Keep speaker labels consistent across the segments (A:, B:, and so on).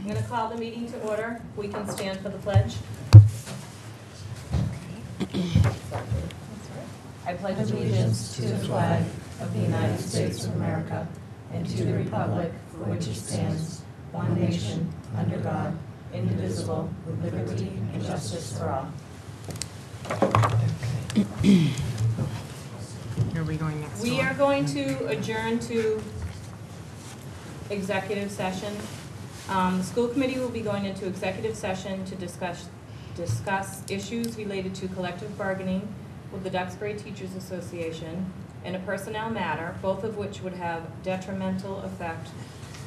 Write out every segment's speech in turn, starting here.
A: I'm going to call the meeting to order. We can stand for the pledge. I pledge allegiance to the flag of the United States of America and to the republic for which it stands, one nation, under God, indivisible, with liberty and justice for all.
B: Where are we going next?
A: We are going to adjourn to executive session. The school committee will be going into executive session to discuss issues related to collective bargaining with the Duxbury Teachers Association and a personnel matter, both of which would have detrimental effect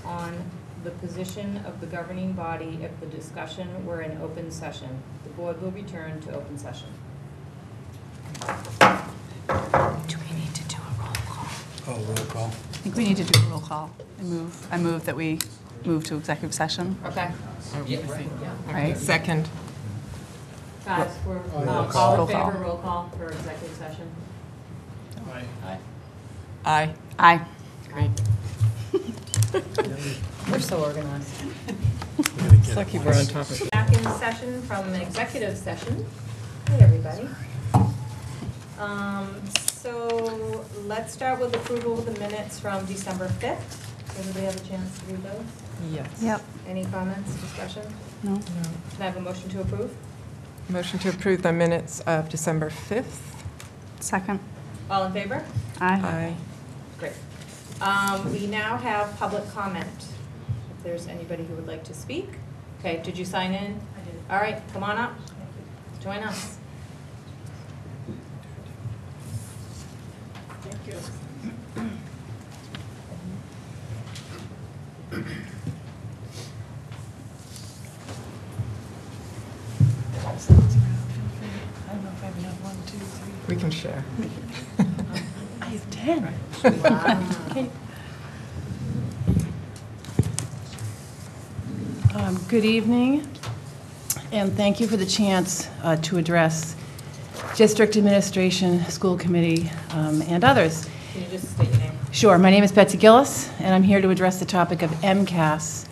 A: on the position of the governing body if the discussion were in open session. The board will return to open session.
C: Do we need to do a roll call?
D: Oh, roll call.
C: I think we need to do a roll call. I move that we move to executive session.
A: Okay.
C: Right.
B: Second.
A: Guys, we're
C: Roll
A: all in
C: call.
A: favor, roll call for executive session.
B: Aye.
C: Aye.
B: Great.
A: We're so organized.
B: It's lucky we're on top of it.
A: Back in session from executive session. Hey, everybody. So let's start with approval of the minutes from December 5th. Does everybody have a chance to read those?
B: Yes.
C: Yep.
A: Any comments, discussion?
C: No.
B: No.
A: Can I have a motion to approve?
B: Motion to approve the minutes of December 5th.
C: Second.
A: All in favor?
C: Aye.
B: Aye.
A: Great. We now have public comment. If there's anybody who would like to speak. Okay, did you sign in? I did. All right, come on up. Join us. Thank you.
B: We can share.
C: I have 10.
E: Good evening, and thank you for the chance to address district administration, school committee, and others.
A: Can you just state your name?
E: Sure. My name is Betsy Gillis, and I'm here to address the topic of MCAS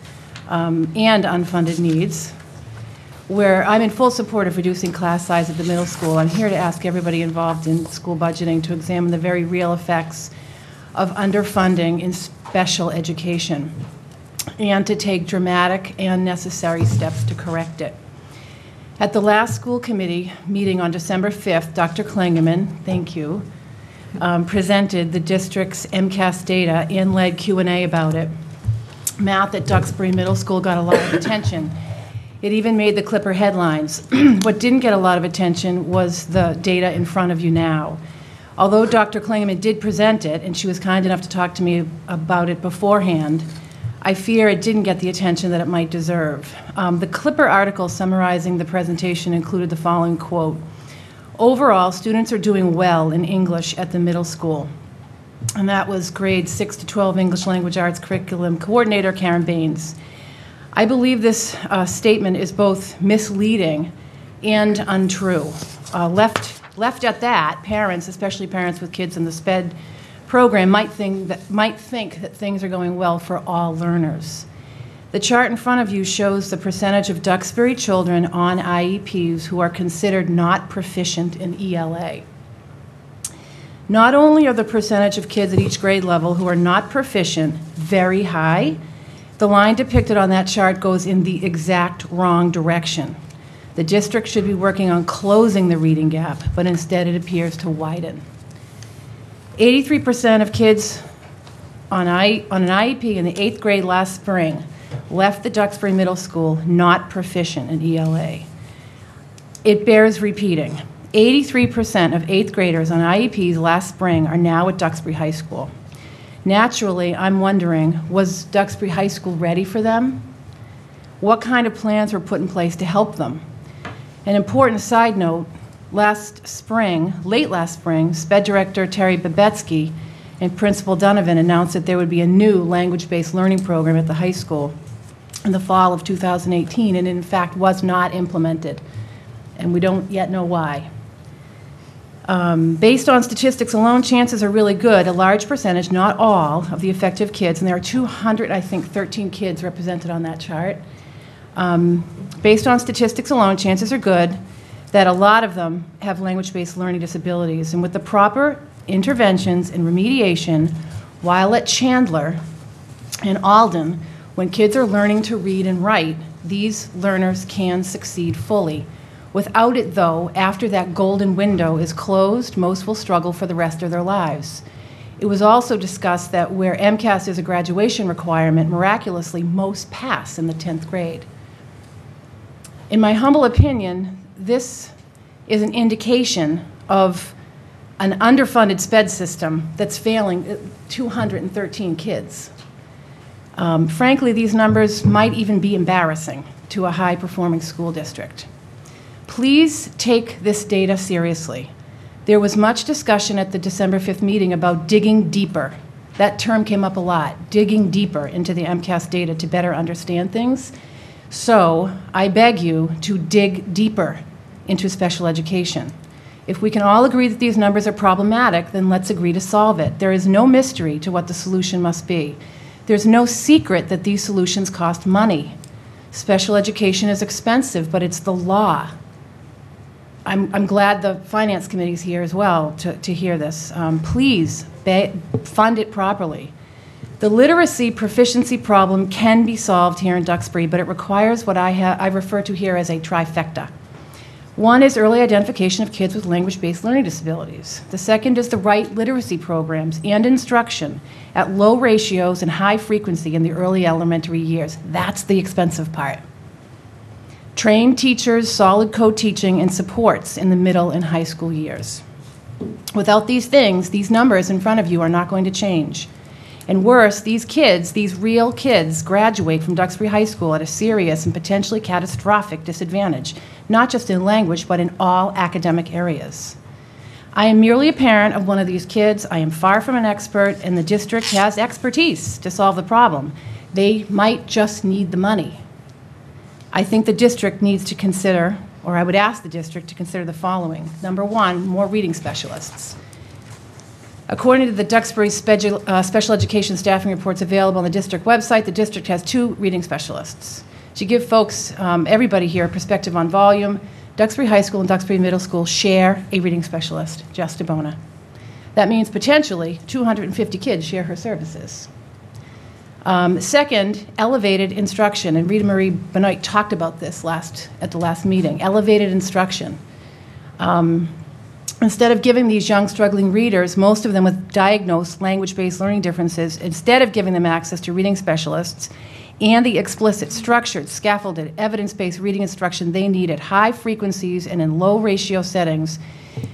E: and unfunded needs, where I'm in full support of reducing class size at the middle school. I'm here to ask everybody involved in school budgeting to examine the very real effects of underfunding in special education and to take dramatic and necessary steps to correct it. At the last school committee meeting on December 5th, Dr. Klingerman, thank you, presented the district's MCAS data and led Q&A about it. Math at Duxbury Middle School got a lot of attention. It even made the Clipper headlines. What didn't get a lot of attention was the data in front of you now. Although Dr. Klingerman did present it, and she was kind enough to talk to me about it beforehand, I fear it didn't get the attention that it might deserve. The Clipper article summarizing the presentation included the following quote: "Overall, students are doing well in English at the middle school." And that was grades 6 to 12 English Language Arts Curriculum Coordinator Karen Baines. I believe this statement is both misleading and untrue. Left at that, parents, especially parents with kids in the SPED program, might think that things are going well for all learners. The chart in front of you shows the percentage of Duxbury children on IEPs who are considered not proficient in ELA. Not only are the percentage of kids at each grade level who are not proficient very high, the line depicted on that chart goes in the exact wrong direction. The district should be working on closing the reading gap, but instead it appears to widen. 83% of kids on an IEP in the 8th grade last spring left the Duxbury Middle School not proficient in ELA. It bears repeating. 83% of 8th graders on IEPs last spring are now at Duxbury High School. Naturally, I'm wondering, was Duxbury High School ready for them? What kind of plans were put in place to help them? An important side note, late last spring, SPED Director Terry Babetsky and Principal Donovan announced that there would be a new language-based learning program at the high school in the fall of 2018, and in fact was not implemented, and we don't yet know why. Based on statistics alone, chances are really good. A large percentage, not all, of the effective kids, and there are 213 kids represented on that chart, Based on statistics alone, chances are good that a lot of them have language-based learning disabilities. And with the proper interventions and remediation, while at Chandler and Alden, when kids are learning to read and write, these learners can succeed fully. Without it, though, after that golden window is closed, most will struggle for the rest of their lives. It was also discussed that where MCAS is a graduation requirement, miraculously, most pass in the 10th grade. In my humble opinion, this is an indication of an underfunded SPED system that's failing 213 kids. Frankly, these numbers might even be embarrassing to a high-performing school district. Please take this data seriously. There was much discussion at the December 5th meeting about digging deeper. That term came up a lot, digging deeper into the MCAS data to better understand things. So I beg you to dig deeper into special education. If we can all agree that these numbers are problematic, then let's agree to solve it. There is no mystery to what the solution must be. There's no secret that these solutions cost money. Special education is expensive, but it's the law. I'm glad the Finance Committee is here as well to hear this. Please fund it properly. The literacy proficiency problem can be solved here in Duxbury, but it requires what I refer to here as a trifecta. One is early identification of kids with language-based learning disabilities. The second is the right literacy programs and instruction at low ratios and high frequency in the early elementary years. That's the expensive part. Trained teachers, solid co-teaching, and supports in the middle and high school years. Without these things, these numbers in front of you are not going to change. And worse, these kids, these real kids, graduate from Duxbury High School at a serious and potentially catastrophic disadvantage, not just in language, but in all academic areas. I am merely a parent of one of these kids. I am far from an expert, and the district has expertise to solve the problem. They might just need the money. I think the district needs to consider, or I would ask the district to consider the following. Number one, more reading specialists. According to the Duxbury Special Education Staffing Reports available on the district website, the district has 2 reading specialists. To give folks, everybody here, a perspective on volume, Duxbury High School and Duxbury Middle School share a reading specialist, Jess DeBona. That means potentially 250 kids share her services. Second, elevated instruction, and Rita Marie Benoit talked about this at the last meeting, elevated instruction. Instead of giving these young struggling readers, most of them with diagnosed language-based learning differences, instead of giving them access to reading specialists and the explicit, structured, scaffolded, evidence-based reading instruction they need at high frequencies and in low ratio settings,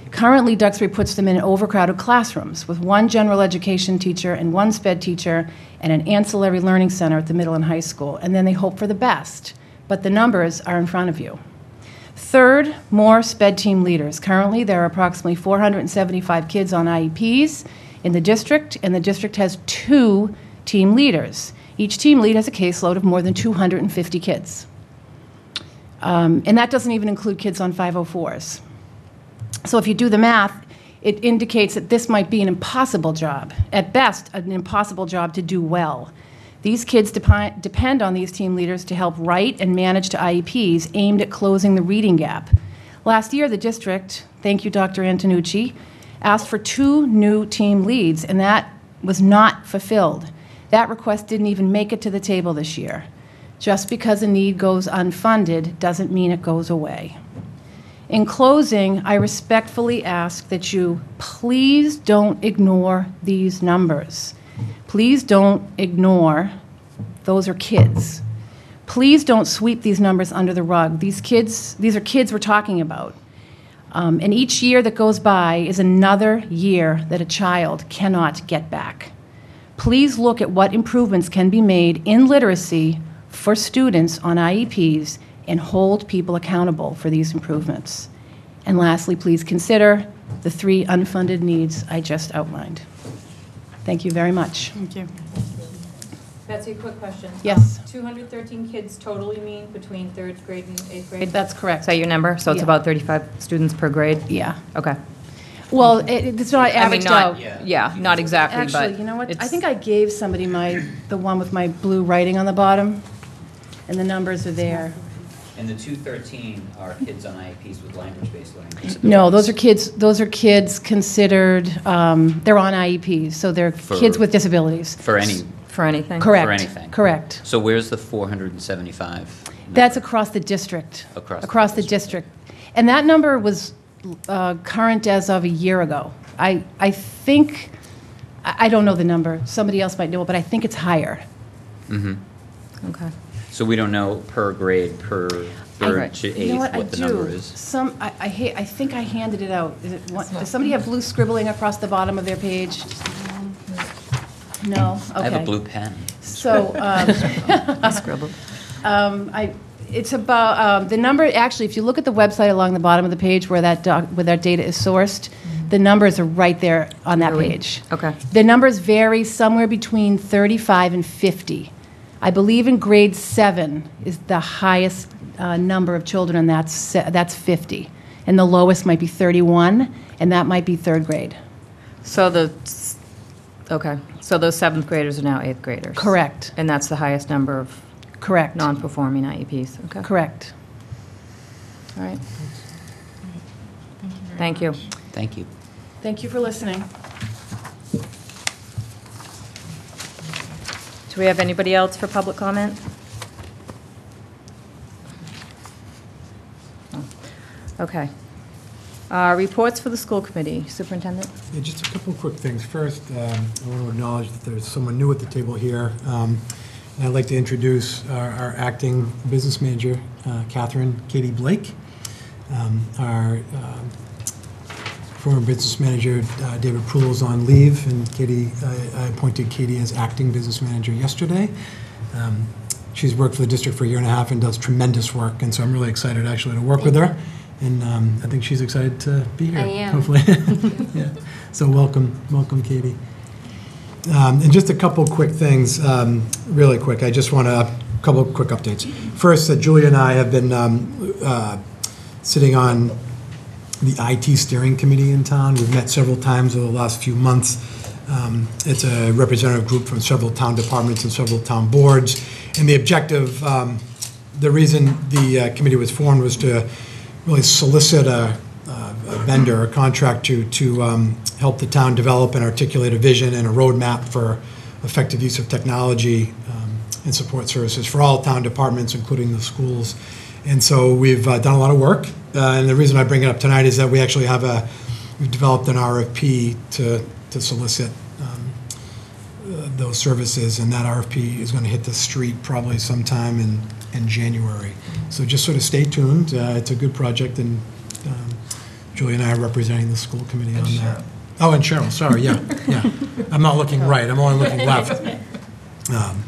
E: currently Duxbury puts them in overcrowded classrooms with 1 general education teacher and 1 SPED teacher and an ancillary learning center at the middle and high school, and then they hope for the best. But the numbers are in front of you. Third, more SPED team leaders. Currently, there are approximately 475 kids on IEPs in the district, and the district has 2 team leaders. Each team lead has a caseload of more than 250 kids. And that doesn't even include kids on 504s. So if you do the math, it indicates that this might be an impossible job, at best, an impossible job to do well. These kids depend on these team leaders to help write and manage to IEPs aimed at closing the reading gap. Last year, the district, thank you, Dr. Antonucci, asked for 2 new team leads, and that was not fulfilled. That request didn't even make it to the table this year. Just because a need goes unfunded doesn't mean it goes away. In closing, I respectfully ask that you please don't ignore these numbers. Please don't ignore, those are kids. Please don't sweep these numbers under the rug. These are kids we're talking about. And each year that goes by is another year that a child cannot get back. Please look at what improvements can be made in literacy for students on IEPs and hold people accountable for these improvements. And lastly, please consider the 3 unfunded needs I just outlined. Thank you very much.
C: Thank you.
A: Betsy, a quick question.
E: Yes.
A: 213 kids totally mean between 3rd grade and 8th grade?
E: That's correct.
D: Is that your number? So it's
E: Yeah.
D: about 35 students per grade?
E: Yeah.
D: Okay.
E: Well, it's not averaged out.
D: Yeah, not exactly, but.
E: Actually, you know what? I
D: it's-
E: think I gave somebody the one with my blue writing on the bottom. and the numbers are there.
F: And the 213 are kids on IEPs with language-based learning disabilities?
E: No, those are kids considered, they're on IEPs, so they're kids with disabilities.
F: For any,
D: For anything?
E: Correct.
F: for anything?
E: Correct.
F: So where's the 475?
E: That's across the district.
F: Across the
E: the district. And that number was current as of a year ago. I think, I don't know the number, somebody else might know it, but I think it's higher.
F: Mm-hmm.
D: Okay.
F: So we don't know per grade, per third to
E: You know
F: eighth, what the number is?
E: I think I handed it out. Does somebody have blue scribbling across the bottom of their page? No? Okay.
F: I have a blue pen.
E: So,
D: I scribbled.
E: it's about, the number, actually, if you look at the website along the bottom of the page where that data is sourced, the numbers are right there on that
D: Really?
E: page.
D: Okay.
E: The numbers vary somewhere between 35 and 50. I believe in grade 7 is the highest number of children, and that's 50. And the lowest might be 31, and that might be third grade.
D: So okay, so those seventh graders are now eighth graders?
E: Correct.
D: And that's the highest number of
E: Correct.
D: non-performing IEPs? Okay.
E: Correct.
D: All right. Thank you.
F: Thank you.
E: Thank you for listening.
D: Do we have anybody else for public comment? No. Okay. Reports for the school committee. Superintendent?
G: Yeah, just a couple of quick things. First, I want to acknowledge that there's someone new at the table here. And I'd like to introduce our acting business manager, Catherine Katie Blake. Our former business manager, David Proulx, is on leave, and I appointed Katie as acting business manager yesterday. She's worked for the district for a year and a half and does tremendous work, and so I'm really excited actually to work with her. And I think she's excited to be here.
H: I am.
G: Hopefully. Yeah. So welcome, Katie. And just a couple quick things, really quick. I just want a couple of quick updates. First, Julia and I have been sitting on the IT steering committee in town. We've met several times over the last few months. It's a representative group from several town departments and several town boards. And the objective, the reason the committee was formed was to really solicit a vendor, a contractor to help the town develop and articulate a vision and a roadmap for effective use of technology and support services for all town departments, including the schools. And so we've done a lot of work. And the reason I bring it up tonight is that we actually we've developed an RFP to solicit those services, and that RFP is going to hit the street probably sometime in January. So just sort of stay tuned. It's a good project, and Julie and I are representing the school committee on that. Oh, and Cheryl, sorry, yeah. I'm not looking right, I'm only looking left.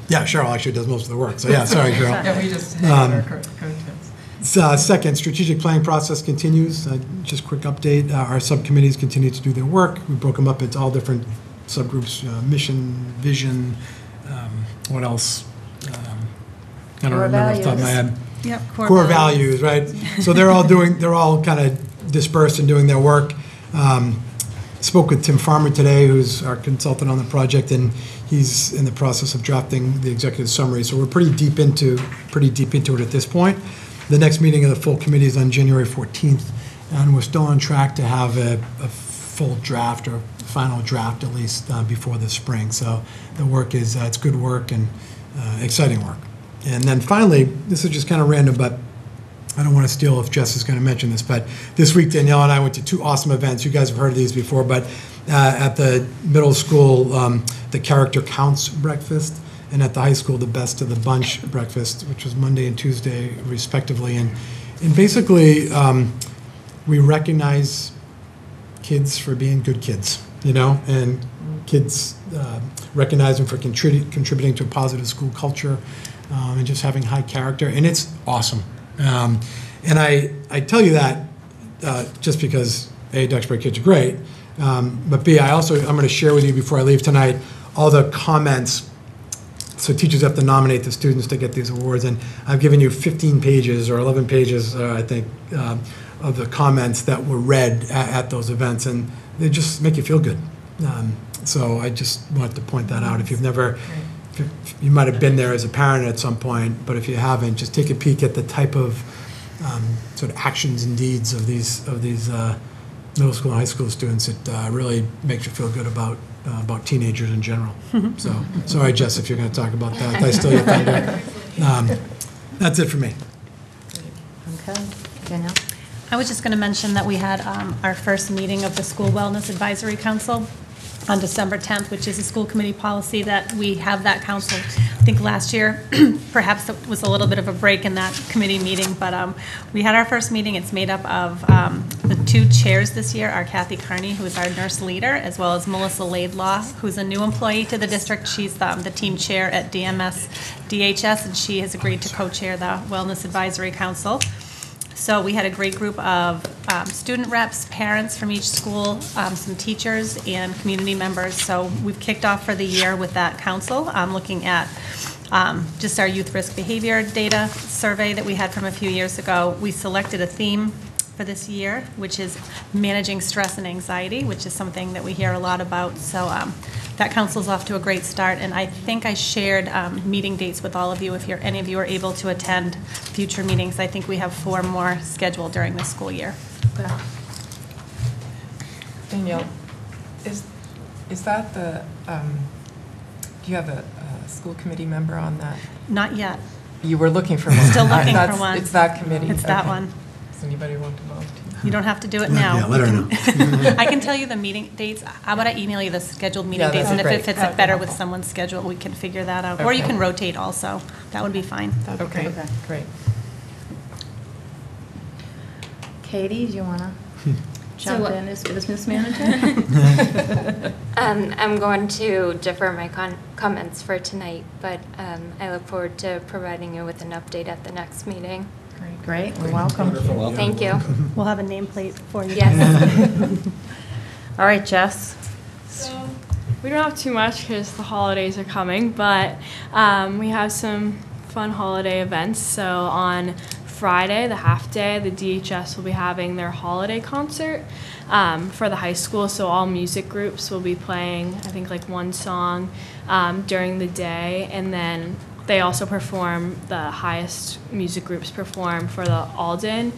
G: Yeah, Cheryl actually does most of the work, so yeah, sorry, Cheryl.
B: Yeah, we just hang out our coattails.
G: Second, strategic planning process continues. Just quick update, our subcommittees continue to do their work. We broke them up into all different subgroups, mission, vision, what else? I don't remember off the top of my head.
C: Yep,
G: Core values, right? So they're all kind of dispersed and doing their work. Spoke with Tim Farmer today, who's our consultant on the project, and he's in the process of drafting the executive summary. So we're pretty deep into it at this point. The next meeting of the full committee is on January 14th, and we're still on track to have a full draft or final draft at least before the spring. So the work is it's good work and exciting work. And then finally, this is just kind of random, but I don't want to steal if Jess is going to mention this, but this week Danielle and I went to 2 awesome events. You guys have heard of these before, but at the middle school, the Character Counts breakfast, and at the high school, the Best of the Bunch breakfast, which was Monday and Tuesday, respectively. And basically, we recognize kids for being good kids, and kids recognize them for contributing to a positive school culture and just having high character, and it's awesome. And I tell you that just because, A, Duxbury kids are great, but B, I'm going to share with you before I leave tonight all the comments. So teachers have to nominate the students to get these awards, and I've given you 15 pages or 11 pages, I think, of the comments that were read at those events, and they just make you feel good. So I just wanted to point that out. If you've never you might have been there as a parent at some point, but if you haven't, just take a peek at the type of sort of actions and deeds of these middle school and high school students. It really makes you feel good about teenagers in general. So, sorry, Jess, if you're going to talk about that. I still your thunder. That's it for me.
D: Okay. Danielle?
H: I was just going to mention that we had our first meeting of the School Wellness Advisory Council on December 10th, which is a school committee policy that we have that council. I think last year, perhaps it was a little bit of a break in that committee meeting, but we had our first meeting. It's made up of the two chairs this year are Kathy Carney, who is our nurse leader, as well as Melissa Laidlaw, who's a new employee to the district. She's the team chair at DMS DHS, and she has agreed to co-chair the Wellness Advisory Council. So we had a great group of student reps, parents from each school, some teachers, and community members. So we've kicked off for the year with that council, looking at just our youth risk behavior data survey that we had from a few years ago. We selected a theme for this year, which is managing stress and anxiety, which is something that we hear a lot about. So that council's off to a great start, and I think I shared meeting dates with all of you if any of you are able to attend future meetings. I think we have 4 more scheduled during the school year.
B: Danielle, is that the, do you have a school committee member on that?
H: Not yet.
B: You were looking for one.
H: Still looking for
B: That's-
H: one.
B: It's that committee?
H: It's that
B: Okay.
H: one.
B: Does anybody want to volunteer?
H: You don't have to do it now.
G: Yeah, let her know.
H: I can tell you the meeting dates. How about I email you the scheduled meeting
B: Yeah,
H: dates?
B: that'd
H: And
B: be
H: if it
B: great.
H: fits better with someone's schedule, we can figure that out. Or you
B: Okay.
H: can rotate also. That would be fine.
B: Okay, great.
D: Katie, do you want to jump in as business manager?
I: I'm going to defer my comments for tonight, but I look forward to providing you with an update at the next meeting.
D: Great, we're welcome.
I: Thank you.
H: We'll have a nameplate for you.
I: Yes.
D: All right, Jess?
J: So we don't have too much because the holidays are coming, but we have some fun holiday events. So on Friday, the half day, the DHS will be having their holiday concert for the high school. So all music groups will be playing, I think, like one song during the day, and then they also perform, the highest music groups perform for the Alden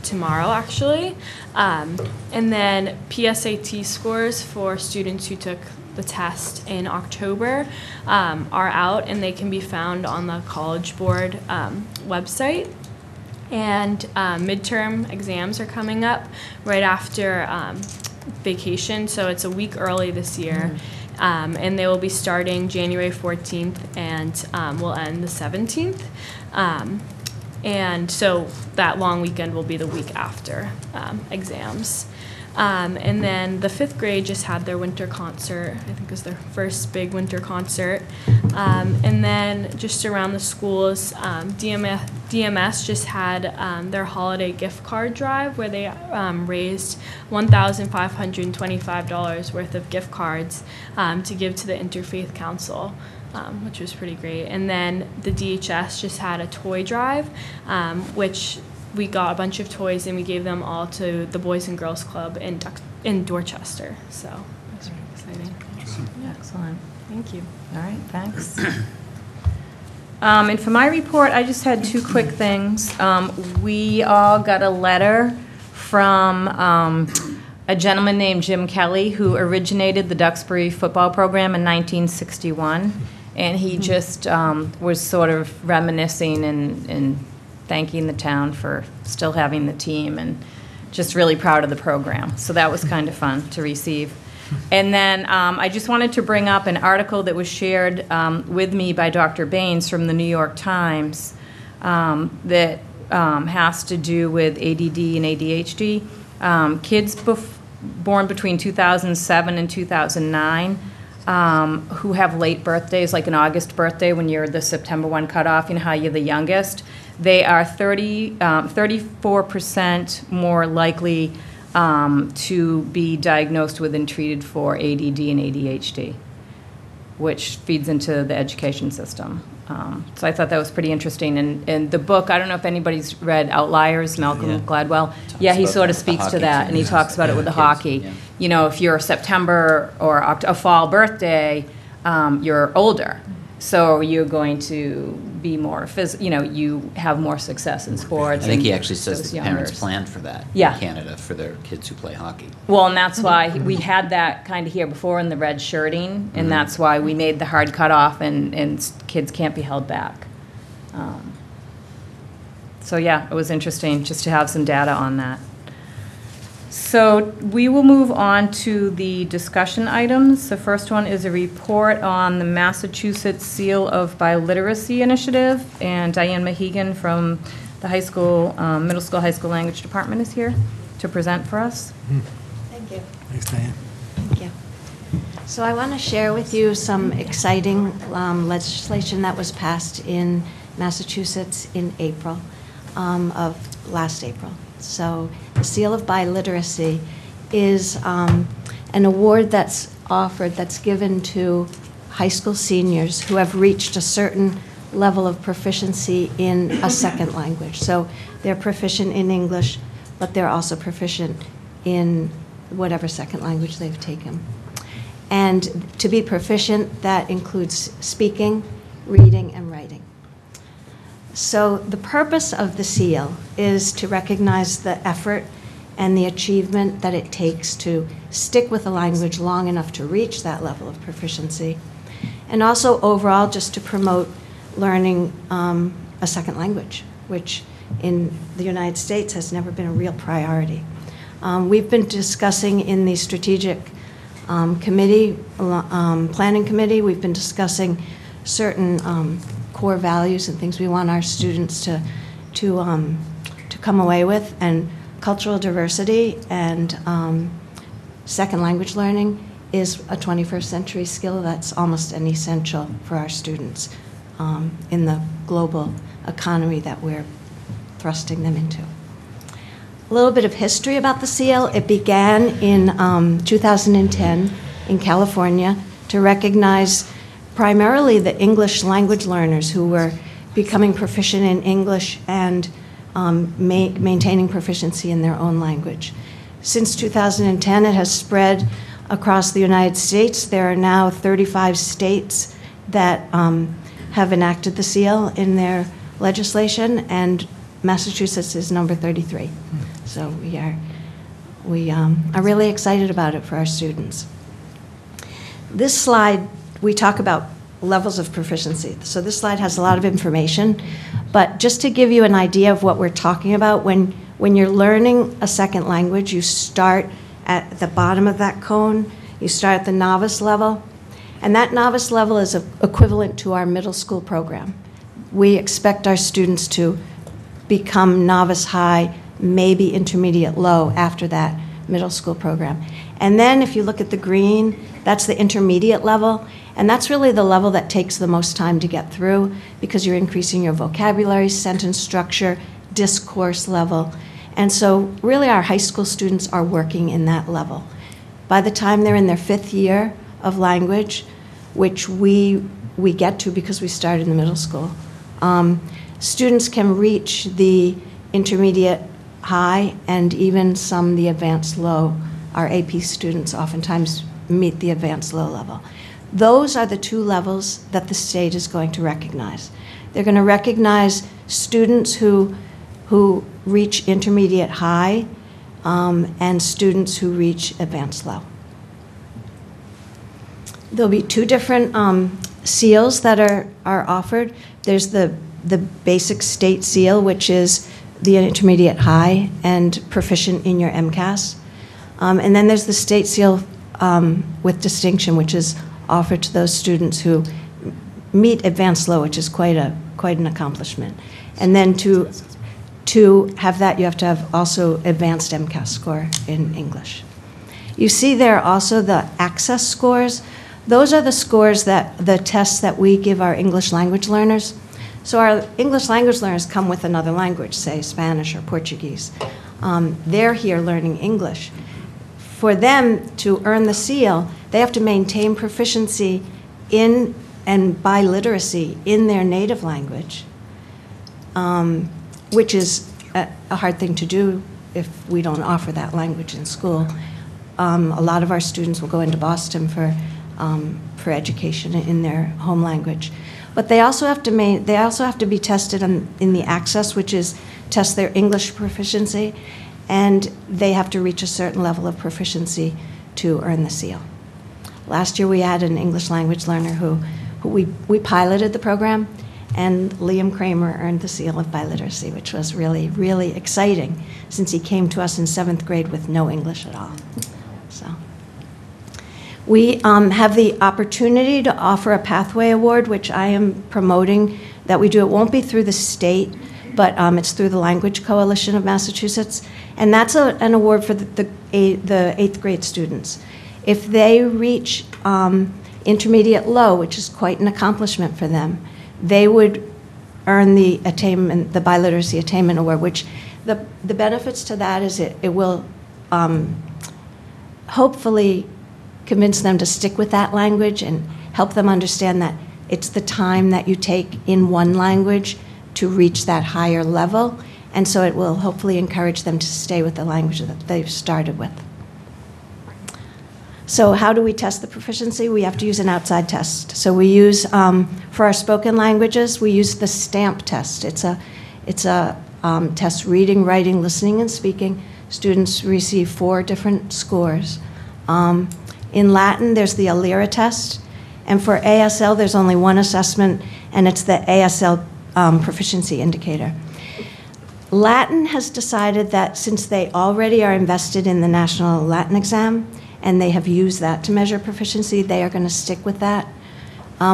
J: tomorrow, actually. And then PSAT scores for students who took the test in October are out, and they can be found on the College Board website. And midterm exams are coming up right after vacation, so it's a week early this year. And they will be starting January 14th and will end the 17th. And so that long weekend will be the week after exams. And then the 5th grade just had their winter concert. I think it was their first big winter concert. And then just around the schools, DMS just had their holiday gift card drive where they raised $1,525 worth of gift cards to give to the Interfaith Council, which was pretty great. And then the DHS just had a toy drive, which we got a bunch of toys and we gave them all to the Boys and Girls Club in Dorchester. So it was really exciting.
D: Excellent.
J: Thank you.
D: All right, thanks. And for my report, I just had 2 quick things. We all got a letter from a gentleman named Jim Kelly, who originated the Duxbury football program in 1961. And he just was sort of reminiscing and thanking the town for still having the team and just really proud of the program. So that was kind of fun to receive. And then I just wanted to bring up an article that was shared with me by Dr. Baines from the New York Times that has to do with ADD and ADHD. Kids born between 2007 and 2009 who have late birthdays, like an August birthday when you're the September 1 cutoff, you know how you're the youngest, they are 34% more likely to be diagnosed with and treated for ADD and ADHD, which feeds into the education system. So I thought that was pretty interesting. And the book, I don't know if anybody's read Outliers, Malcolm Gladwell. Yeah, he sort of speaks to that, and he talks about it with the hockey.
F: Yeah.
D: You know, if you're a September or a fall birthday, you're older. So you're going to be more you have more success in
F: I
D: sports.
F: think
D: and
F: he actually says
D: those
F: the parents
D: youngers.
F: plan for that
D: Yeah.
F: in Canada for their kids who play hockey.
D: Well, and that's why we had that kind of here before in the red shirting, and that's why we made the hard cutoff, and kids can't be held back. So yeah, it was interesting just to have some data on that. So we will move on to the discussion items. The first one is a report on the Massachusetts Seal of Biliteracy Initiative, and Diane Mahegan from the high school, middle school, high school language department is here to present for us.
K: Thank you.
G: Thanks, Diane.
K: Thank you. So I want to share with you some exciting legislation that was passed in Massachusetts in April of last April. So the Seal of Biliteracy is an award that's offered, that's given to high school seniors who have reached a certain level of proficiency in a second language. So they're proficient in English, but they're also proficient in whatever second language they've taken. And to be proficient, that includes speaking, reading, and writing. So the purpose of the seal is to recognize the effort and the achievement that it takes to stick with a language long enough to reach that level of proficiency, and also overall just to promote learning a second language, which in the United States has never been a real priority. We've been discussing in the strategic committee, planning committee, we've been discussing certain core values and things we want our students to come away with, and cultural diversity and second language learning is a 21st century skill that's almost an essential for our students in the global economy that we're thrusting them into. A little bit of history about the seal. It began in 2010 in California to recognize primarily the English language learners who were becoming proficient in English and maintaining proficiency in their own language. Since 2010, it has spread across the United States. There are now 35 states that have enacted the seal in their legislation, and Massachusetts is number 33. So we are really excited about it for our students. This slide, we talk about levels of proficiency. So this slide has a lot of information, but just to give you an idea of what we're talking about, when you're learning a second language, you start at the bottom of that cone, you start at the novice level, and that novice level is equivalent to our middle school program. We expect our students to become novice high, maybe intermediate low after that middle school program. And then if you look at the green, that's the intermediate level, and that's really the level that takes the most time to get through because you're increasing your vocabulary, sentence structure, discourse level. And so really our high school students are working in that level. By the time they're in their 5th year of language, which we get to because we started in the middle school, students can reach the intermediate high and even some the advanced low. Our AP students oftentimes meet the advanced low level. Those are the 2 levels that the state is going to recognize. They're going to recognize students who reach intermediate high and students who reach advanced low. There'll be 2 different seals that are offered. There's the basic state seal, which is the intermediate high and proficient in your MCAS. And then there's the state seal with distinction, which is offered to those students who meet advanced low, which is quite an accomplishment. And then to have that, you have to have also advanced MCAS score in English. You see there also the access scores. Those are the scores the tests that we give our English language learners. So our English language learners come with another language, say Spanish or Portuguese. They're here learning English. For them to earn the seal, they have to maintain proficiency in and biliteracy in their native language, which is a hard thing to do if we don't offer that language in school. A lot of our students will go into Boston for for education in their home language. But they also have to be tested in the Access, which is test their English proficiency, and they have to reach a certain level of proficiency to earn the seal. Last year we had an English language learner who we piloted the program, and Liam Kramer earned the seal of biliteracy, which was really, really exciting since he came to us in 7th grade with no English at all. So we have the opportunity to offer a Pathway Award, which I am promoting that we do. It won't be through the state, but it's through the Language Coalition of Massachusetts, and that's an award for the 8th grade students. If they reach intermediate low, which is quite an accomplishment for them, they would earn the attainment, the biliteracy attainment award, which the benefits to that is it will hopefully convince them to stick with that language and help them understand that it's the time that you take in one language to reach that higher level, and so it will hopefully encourage them to stay with the language that they've started with. So how do we test the proficiency? We have to use an outside test. So we use, for our spoken languages, we use the STAMP test. It's a test reading, writing, listening, and speaking. Students receive 4 different scores. In Latin, there's the ALIRA test. And for ASL, there's only one assessment, and it's the ASL proficiency indicator. Latin has decided that since they already are invested in the National Latin exam, and they have used that to measure proficiency, they are going to stick with that.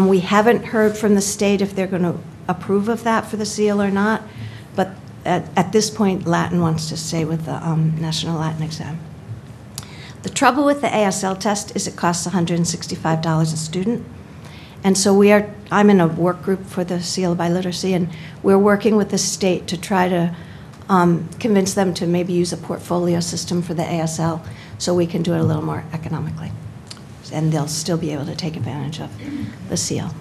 K: We haven't heard from the state if they're going to approve of that for the seal or not, but at this point, Latin wants to stay with the National Latin exam. The trouble with the ASL test is it costs $165 a student. And so I'm in a work group for the seal of biliteracy, and we're working with the state to try to convince them to maybe use a portfolio system for the ASL so we can do it a little more economically. And they'll still be able to take advantage of the seal.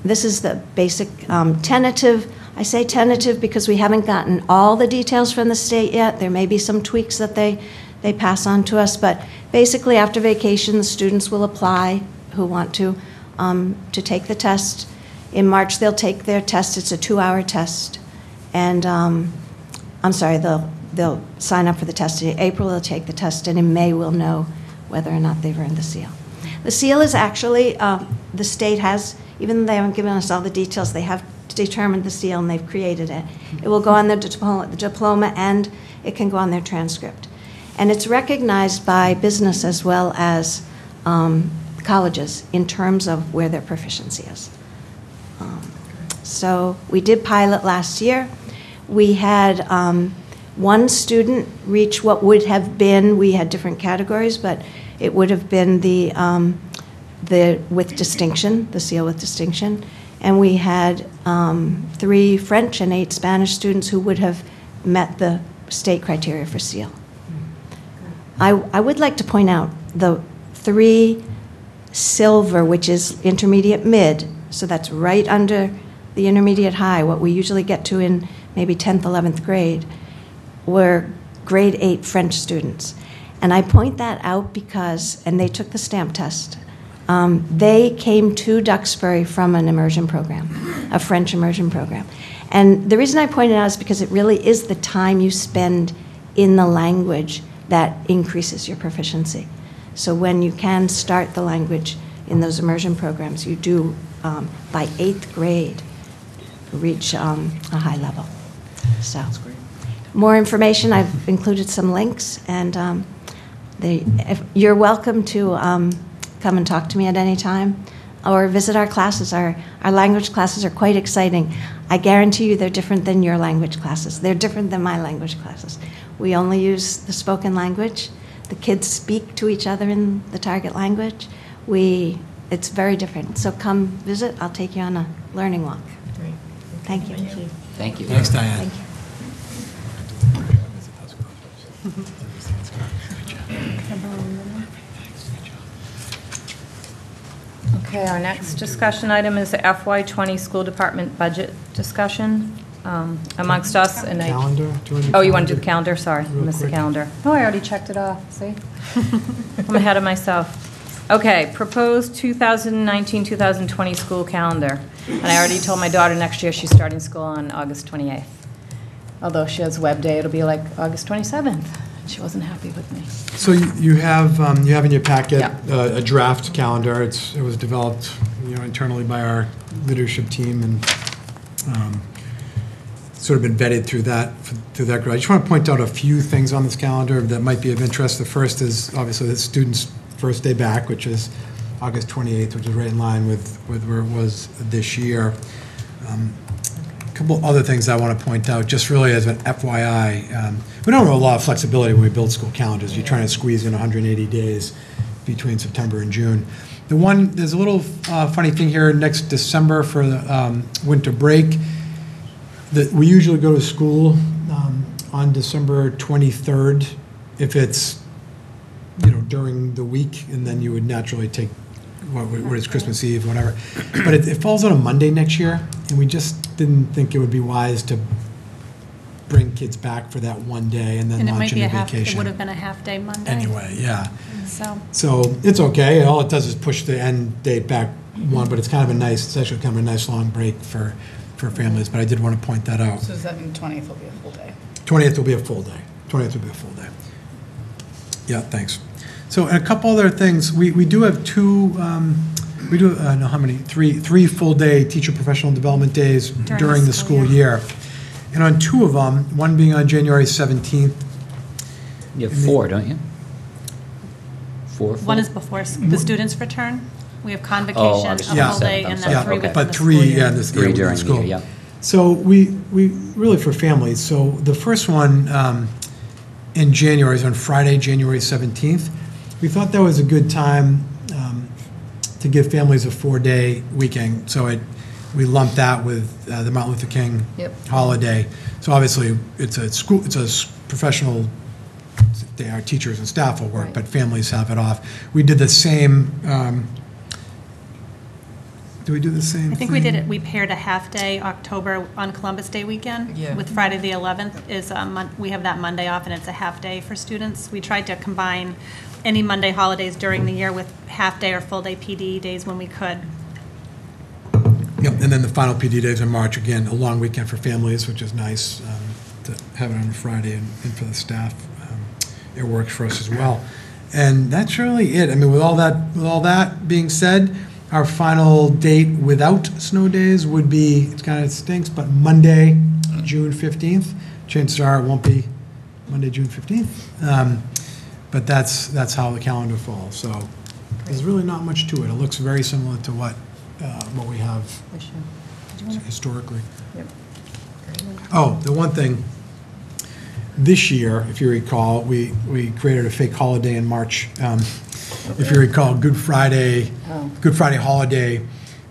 K: This is the basic tentative. I say tentative because we haven't gotten all the details from the state yet. There may be some tweaks that they pass on to us, but basically after vacation, the students will apply who want to take the test. In March, they'll take their test. It's a 2-hour test. And I'm sorry, they'll sign up for the test. In April, they'll take the test, and in May, we'll know whether or not they've earned the seal. The seal is actually, the state has, even though they haven't given us all the details, they have determined the seal and they've created it. It will go on their diploma, and it can go on their transcript. And it's recognized by business as well as colleges in terms of where their proficiency is. So we did pilot last year. We had one student reach what would have been, we had different categories, but it would have been the with distinction, the seal with distinction. And we had 3 French and 8 Spanish students who would have met the state criteria for seal. I would like to point out the 3 silver, which is intermediate mid, so that's right under the intermediate high, what we usually get to in maybe 10th, 11th grade, were grade 8 French students. And I point that out because, and they took the STAMP test, they came to Duxbury from an immersion program, a French immersion program. And the reason I point it out is because it really is the time you spend in the language that increases your proficiency. So when you can start the language in those immersion programs, you do, by 8th grade, reach a high level. So, more information, I've included some links, and you're welcome to come and talk to me at any time or visit our classes. Our language classes are quite exciting. I guarantee you they're different than your language classes. They're different than my language classes. We only use the spoken language. The kids speak to each other in the target language. It's very different. So come visit. I'll take you on a learning walk.
B: Great.
K: Thank you.
F: Thank you.
G: Thanks, Diane.
K: Thank you.
D: Okay, our next discussion item is the FY20 school department budget discussion amongst us. And
G: Calendar?
D: Oh, you want to do the calendar? Sorry, I
G: Real
D: missed the
G: quick.
D: calendar. Oh, I already checked it off, see? I'm ahead of myself. Okay, proposed 2019-2020 school calendar. And I already told my daughter next year she's starting school on August 28th. Although she has web day, it'll be like August 27th. She wasn't happy with me.
G: So you have in your packet
D: Yeah.
G: a draft calendar. It was developed, internally by our leadership team and sort of been vetted through that group. I just want to point out a few things on this calendar that might be of interest. The first is obviously the students' first day back, which is August 28th, which is right in line with where it was this year. A couple other things I want to point out, just really as an FYI. We don't have a lot of flexibility when we build school calendars. You're trying to squeeze in 180 days between September and June. There's a little funny thing here next December for the winter break. We usually go to school on December 23rd if it's, during the week, and then you would naturally take what is Christmas Eve, whatever. But it falls on a Monday next year, and we just didn't think it would be wise to bring kids back for that one day and then
H: And it
G: launch
H: might be
G: into
H: a half, it
G: vacation.
H: would have been a half-day Monday.
G: Anyway, yeah.
H: So,
G: It's okay. All it does is push the end date back one, but it's actually kind of a nice long break for families, but I did want to point that out.
C: So does that mean 20th will be a full day?
G: 20th will be a full day. 20th will be a full day. Yeah, thanks. So a couple other things. We do have three full-day teacher professional development days during the school year. And on two of them, one being on January 17th.
F: You have 4, don't you? 4 full?
H: one is before the students return. We have convocation, a
F: August
H: full
F: 27th,
H: day,
F: I'm
H: and
F: sorry.
H: then 3
F: Okay.
H: within the
G: But
H: school
G: three,
H: year.
G: this
F: 3
G: year
F: during
G: within
F: the year,
G: school.
F: yeah.
G: So we really for families, so the first one in January is on Friday, January 17th. We thought that was a good time to give families a 4-day weekend. So we lumped that with the Martin Luther King holiday. So obviously it's a professional day. Our teachers and staff will work,
D: Right.
G: but families have it off. We did the same. Do we do the same thing?
H: I think we did it, we paired a half-day October on Columbus Day weekend
B: Yeah.
H: with Friday the 11th is, we have that Monday off, and it's a half-day for students. We tried to combine any Monday holidays during the year with half-day or full-day PD days when we could.
G: Yep, and then the final PD days in March, again, a long weekend for families, which is nice to have it on a Friday, and for the staff, it works for us as well. And that's really it. I mean, with all that being said, our final date without snow days would be, it kind of stinks, but Monday, June 15th. Chances are it won't be Monday, June 15th. But that's how the calendar falls. So there's really not much to it. It looks very similar to what we have historically.
D: Yep.
G: Oh, the one thing, this year, if you recall, we created a fake holiday in March. If you recall, Good Friday holiday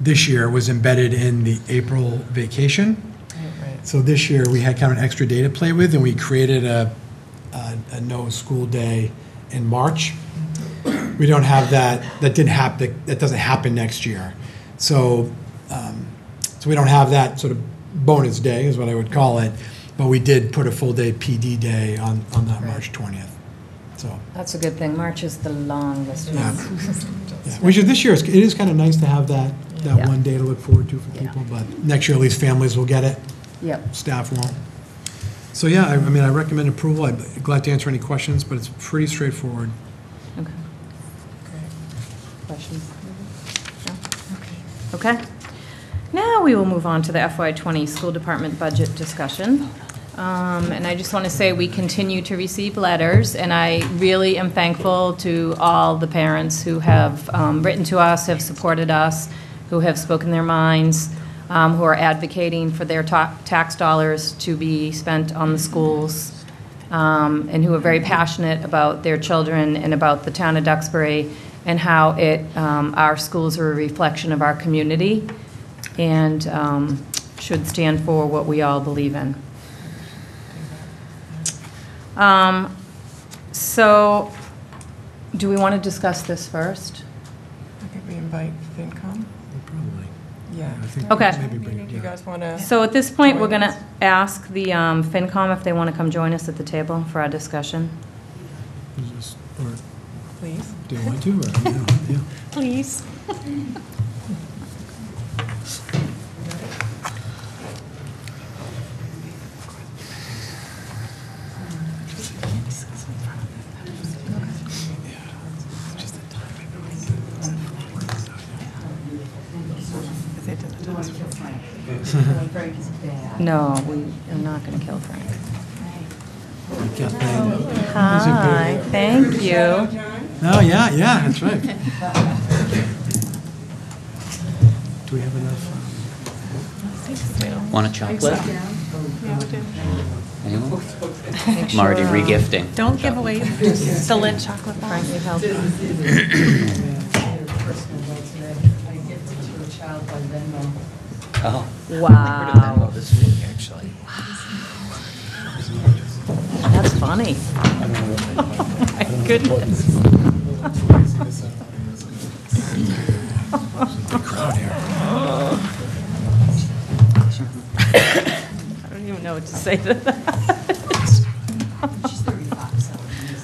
G: this year was embedded in the April vacation.
B: Right.
G: So this year, we had kind of an extra day to play with, and we created a no school day in March. We don't have that. That didn't happen. That doesn't happen next year. So we don't have that sort of bonus day, is what I would call it. But we did put a full day PD day on that March 20th. So
D: That's a good thing. March is the longest
G: Yeah.
D: month.
G: yeah. Which is this year, it is kind of nice to have that
D: Yeah.
G: one day to look forward to for people. But next year, at least families will get it.
D: Yep.
G: Staff won't. So yeah, I mean, I recommend approval. I'm glad to answer any questions, but it's pretty straightforward.
D: Okay. Questions? No? Okay. Now we will move on to the FY20 school department budget discussion. And I just want to say we continue to receive letters, and I really am thankful to all the parents who have written to us, have supported us, who have spoken their minds, who are advocating for their tax dollars to be spent on the schools, and who are very passionate about their children and about the town of Duxbury and how our schools are a reflection of our community and should stand for what we all believe in. So, do we want to discuss this first?
B: I think we invite FinCom.
G: Probably.
B: Yeah.
G: I think
D: Okay.
G: maybe bring-
B: Do you guys want to?
D: So at this point, we're going to ask the FinCom if they want to come join us at the table for our discussion.
G: Is this- or-
B: Please.
G: Do you want to, or, no? Yeah.
H: Please.
D: No, we are not going to kill Frank.
G: Kathleen.
D: Hi, thank you.
G: Oh, yeah, that's right. Do we have enough?
F: Want a chocolate? Anyone? I'm already regifting.
H: Don't give away the Lindt chocolate bar.
D: Frank, need help?
F: Oh.
D: Wow,
F: This week, actually.
D: that's funny. Oh, my goodness.
G: Crowd here.
D: I don't even know what to say to that.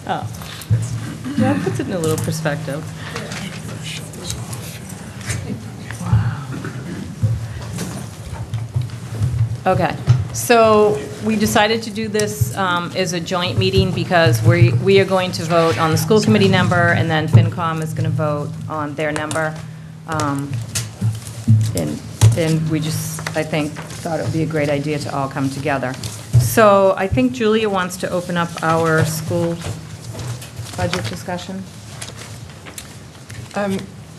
D: Oh. Yeah, that puts it in a little perspective. Okay, so we decided to do this as a joint meeting because we are going to vote on the school committee number, and then FinCom is going to vote on their number. And we just, I think, thought it would be a great idea to all come together. So I think Julia wants to open up our school budget discussion.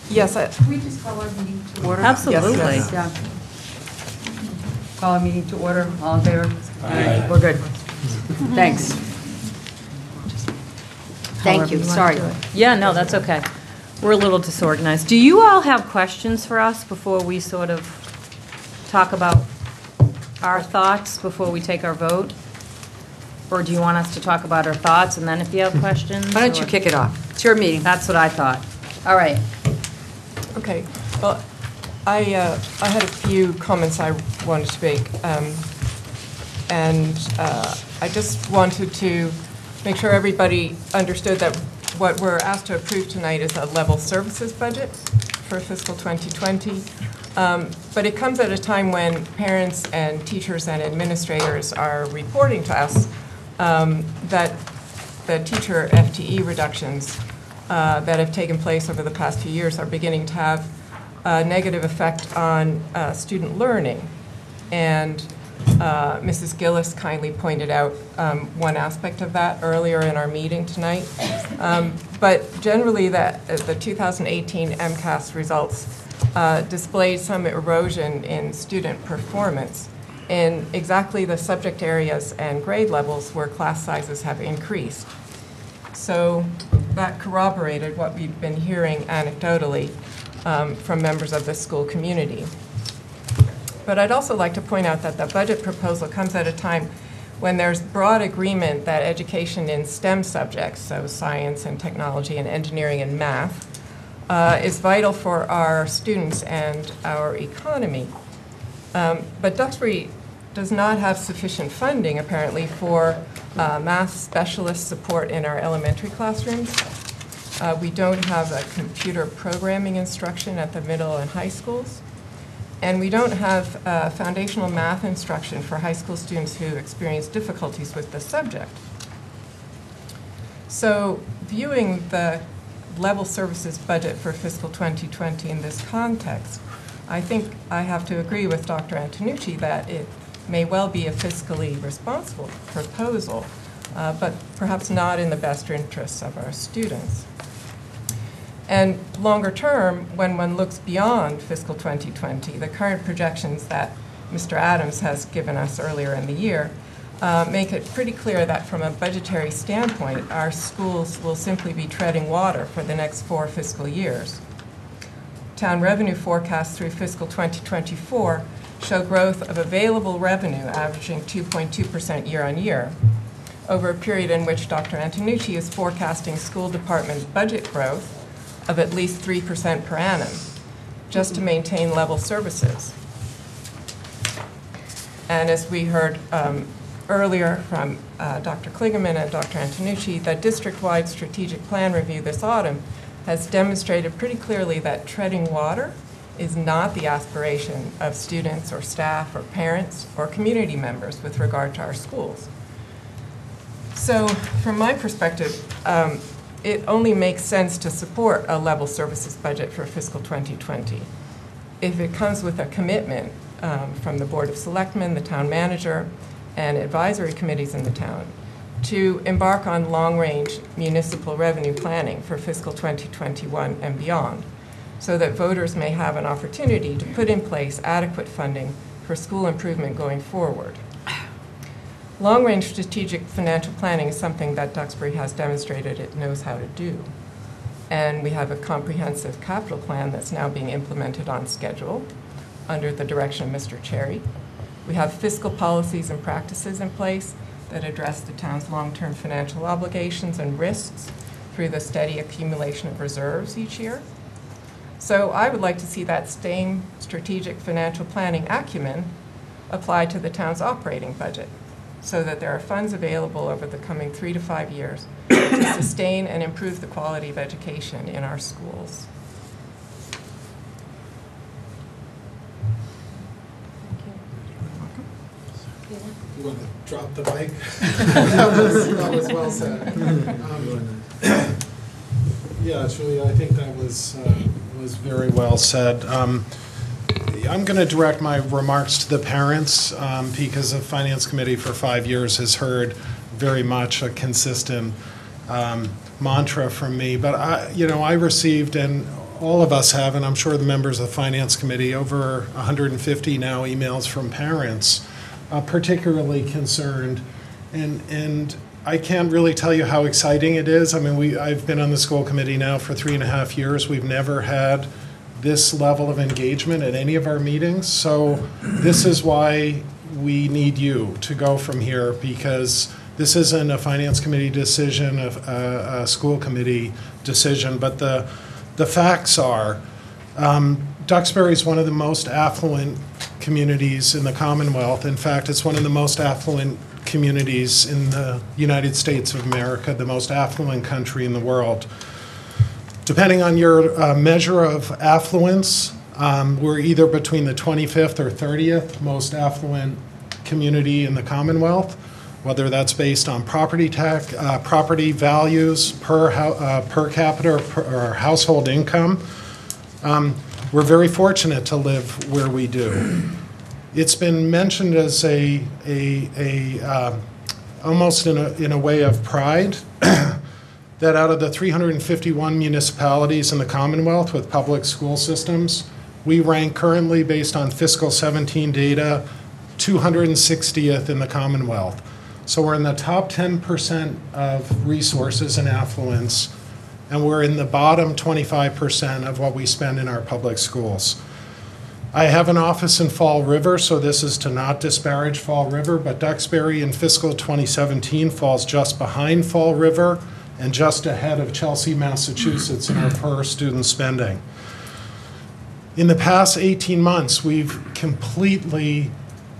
B: Yes,
L: Can we just call our meeting to order?
D: Absolutely.
B: Yes,
L: Yeah. Call our meeting to order. All in favor? Aye. We're good. Thanks. Thank
D: However
L: you.
D: wanna
L: Sorry.
D: do it. Yeah, no, that's okay. We're a little disorganized. Do you all have questions for us before we sort of talk about our thoughts before we take our vote? Or do you want us to talk about our thoughts and then if you have questions?
L: Why don't you
D: or-
L: kick it off? It's your meeting.
D: That's what I thought. All right.
B: okay. Well, I had a few comments I wanted to make. And I just wanted to make sure everybody understood that what we're asked to approve tonight is a level services budget for fiscal 2020. But it comes at a time when parents and teachers and administrators are reporting to us that the teacher FTE reductions that have taken place over the past few years are beginning to have a negative effect on student learning. And Mrs. Gillis kindly pointed out one aspect of that earlier in our meeting tonight. But generally, the 2018 MCAS results displayed some erosion in student performance in exactly the subject areas and grade levels where class sizes have increased. So that corroborated what we've been hearing anecdotally from members of the school community. But I'd also like to point out that the budget proposal comes at a time when there's broad agreement that education in STEM subjects, so science and technology and engineering and math, is vital for our students and our economy. But Duxbury does not have sufficient funding, apparently, for math specialist support in our elementary classrooms. We don't have a computer programming instruction at the middle and high schools. And we don't have foundational math instruction for high school students who experience difficulties with the subject. So viewing the level services budget for fiscal 2020 in this context, I think I have to agree with Dr. Antonucci that it may well be a fiscally responsible proposal, but perhaps not in the best interests of our students. And longer term, when one looks beyond fiscal 2020, the current projections that Mr. Adams has given us earlier in the year make it pretty clear that from a budgetary standpoint, our schools will simply be treading water for the next 4 fiscal years. Town revenue forecasts through fiscal 2024 show growth of available revenue averaging 2.2% year on year, over a period in which Dr. Antonucci is forecasting school department budget growth of at least 3% per annum, just to maintain level services. And as we heard earlier from Dr. Kligerman and Dr. Antonucci, the district-wide strategic plan review this autumn has demonstrated pretty clearly that treading water is not the aspiration of students or staff or parents or community members with regard to our schools. So from my perspective, it only makes sense to support a level services budget for fiscal 2020 if it comes with a commitment from the Board of Selectmen, the town manager, and advisory committees in the town to embark on long-range municipal revenue planning for fiscal 2021 and beyond, so that voters may have an opportunity to put in place adequate funding for school improvement going forward. Long-range strategic financial planning is something that Duxbury has demonstrated it knows how to do. And we have a comprehensive capital plan that's now being implemented on schedule under the direction of Mr. Cherry. We have fiscal policies and practices in place that address the town's long-term financial obligations and risks through the steady accumulation of reserves each year. So I would like to see that same strategic financial planning acumen applied to the town's operating budget, so that there are funds available over the coming 3 to 5 years to sustain and improve the quality of education in our schools.
M: You want to drop the mic? That was well said. Yeah, Julia, I think that was very well said. I'm going to direct my remarks to the parents because the Finance Committee for 5 years has heard very much a consistent mantra from me. But I received, and all of us have, and I'm sure the members of the Finance Committee, over 150 now emails from parents, particularly concerned. And I can't really tell you how exciting it is. I mean, I've been on the school committee now for 3.5 years. We've never had this level of engagement at any of our meetings. So this is why we need you to go from here, because this isn't a Finance Committee decision, a school committee decision, but the facts are Duxbury is one of the most affluent communities in the Commonwealth. In fact, it's one of the most affluent communities in the United States of America, the most affluent country in the world. Depending on your measure of affluence, we're either between the 25th or 30th most affluent community in the Commonwealth, whether that's based on property tax, property values per capita or household income. We're very fortunate to live where we do. It's been mentioned as almost in a way of pride that out of the 351 municipalities in the Commonwealth with public school systems, we rank currently, based on fiscal 17 data, 260th in the Commonwealth. So we're in the top 10% of resources and affluence, and we're in the bottom 25% of what we spend in our public schools. I have an office in Fall River, so this is to not disparage Fall River, but Duxbury in fiscal 2017 falls just behind Fall River and just ahead of Chelsea, Massachusetts in our per student spending. In the past 18 months, we've completely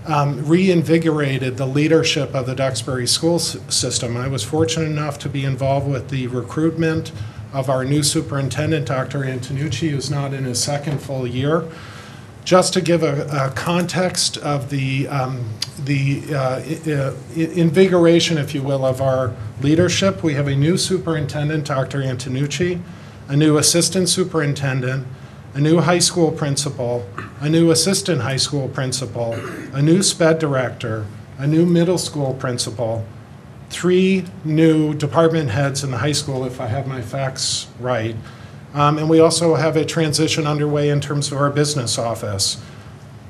M: reinvigorated the leadership of the Duxbury school system. I was fortunate enough to be involved with the recruitment of our new superintendent, Dr. Antonucci, who's not in his second full year. Just to give a context of the invigoration, if you will, of our leadership, we have a new superintendent, Dr. Antonucci, a new assistant superintendent, a new high school principal, a new assistant high school principal, a new SPED director, a new middle school principal, 3 new department heads in the high school, if I have my facts right. And we also have a transition underway in terms of our business office.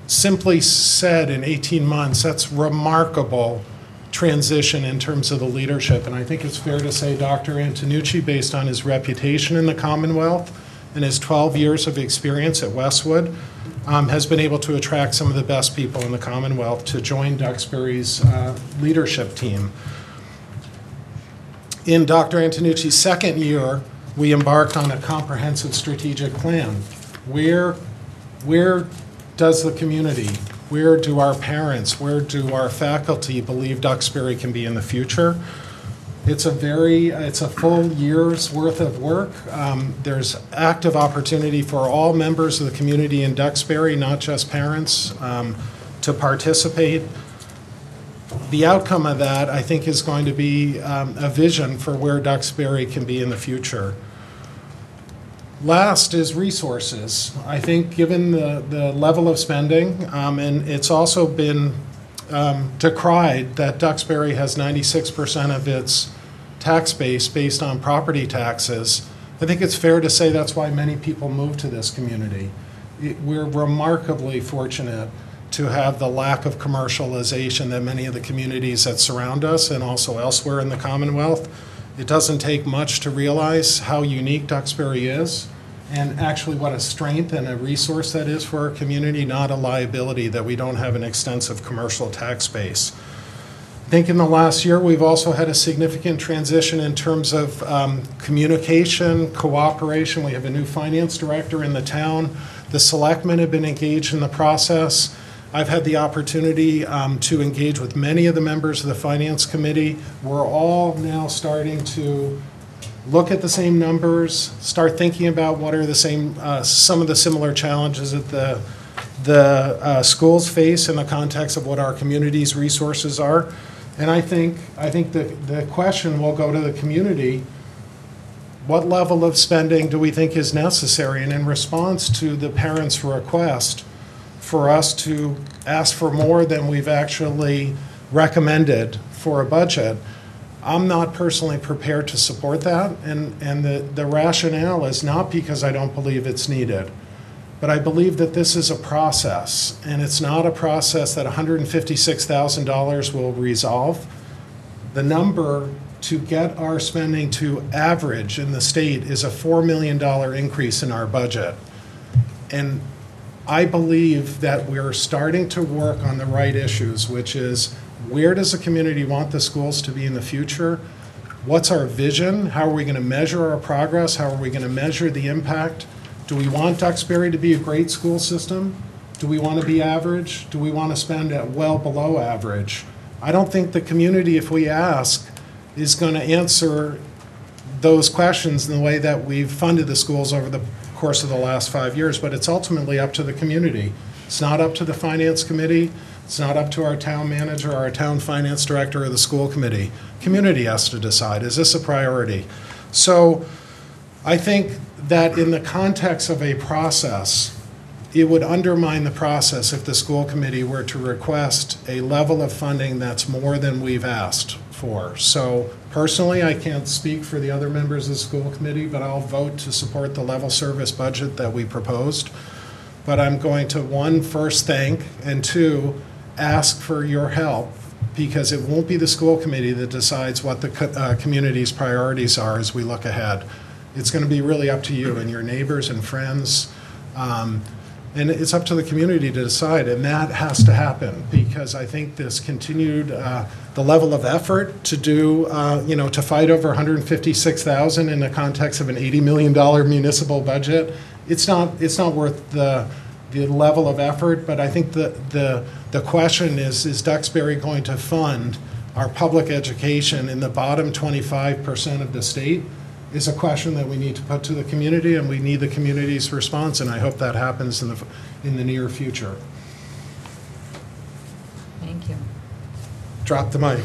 M: Simply said, in 18 months, that's remarkable transition in terms of the leadership. And I think it's fair to say Dr. Antonucci, based on his reputation in the Commonwealth and his 12 years of experience at Westwood, has been able to attract some of the best people in the Commonwealth to join Duxbury's leadership team. In Dr. Antonucci's second year, we embarked on a comprehensive strategic plan. Where does the community, where do our parents, where do our faculty believe Duxbury can be in the future? It's a full year's worth of work. There's active opportunity for all members of the community in Duxbury, not just parents, to participate. The outcome of that, I think, is going to be a vision for where Duxbury can be in the future. Last is resources. I think given the level of spending, and it's also been decried that Duxbury has 96% of its tax base based on property taxes, I think it's fair to say that's why many people move to this community. We're remarkably fortunate to have the lack of commercialization that many of the communities that surround us and also elsewhere in the Commonwealth. It doesn't take much to realize how unique Duxbury is and actually what a strength and a resource that is for our community, not a liability that we don't have an extensive commercial tax base. I think in the last year, we've also had a significant transition in terms of communication, cooperation. We have a new finance director in the town. The selectmen have been engaged in the process. I've had the opportunity to engage with many of the members of the Finance Committee. We're all now starting to look at the same numbers, start thinking about what are the same, some of the similar challenges that the schools face in the context of what our community's resources are. And I think the question will go to the community, what level of spending do we think is necessary? And in response to the parents' request for us to ask for more than we've actually recommended for a budget, I'm not personally prepared to support that. And the rationale is not because I don't believe it's needed, but I believe that this is a process, and it's not a process that $156,000 will resolve. The number to get our spending to average in the state is a $4 million increase in our budget. And I believe that we're starting to work on the right issues, which is where does the community want the schools to be in the future? What's our vision? How are we going to measure our progress? How are we going to measure the impact? Do we want Duxbury to be a great school system? Do we want to be average? Do we want to spend at well below average? I don't think the community, if we ask, is going to answer those questions in the way that we've funded the schools over the course of the last 5 years, but it's ultimately up to the community. It's not up to the Finance Committee. It's not up to our town manager, our town finance director, or the school committee. Community has to decide, is this a priority? So I think that in the context of a process, it would undermine the process if the school committee were to request a level of funding that's more than we've asked for. So personally, I can't speak for the other members of the school committee, but I'll vote to support the level service budget that we proposed. But I'm going to, one, first thank, and two, ask for your help, because it won't be the school committee that decides what the community's priorities are as we look ahead. It's going to be really up to you and your neighbors and friends. And it's up to the community to decide, and that has to happen, because I think this continued, the level of effort to do, to fight over $156,000 in the context of an $80 million municipal budget, it's not worth the level of effort. But I think the question is Duxbury going to fund our public education in the bottom 25% of the state? Is a question that we need to put to the community, and we need the community's response, and I hope that happens in the near future.
A: Thank you.
M: Drop the mic.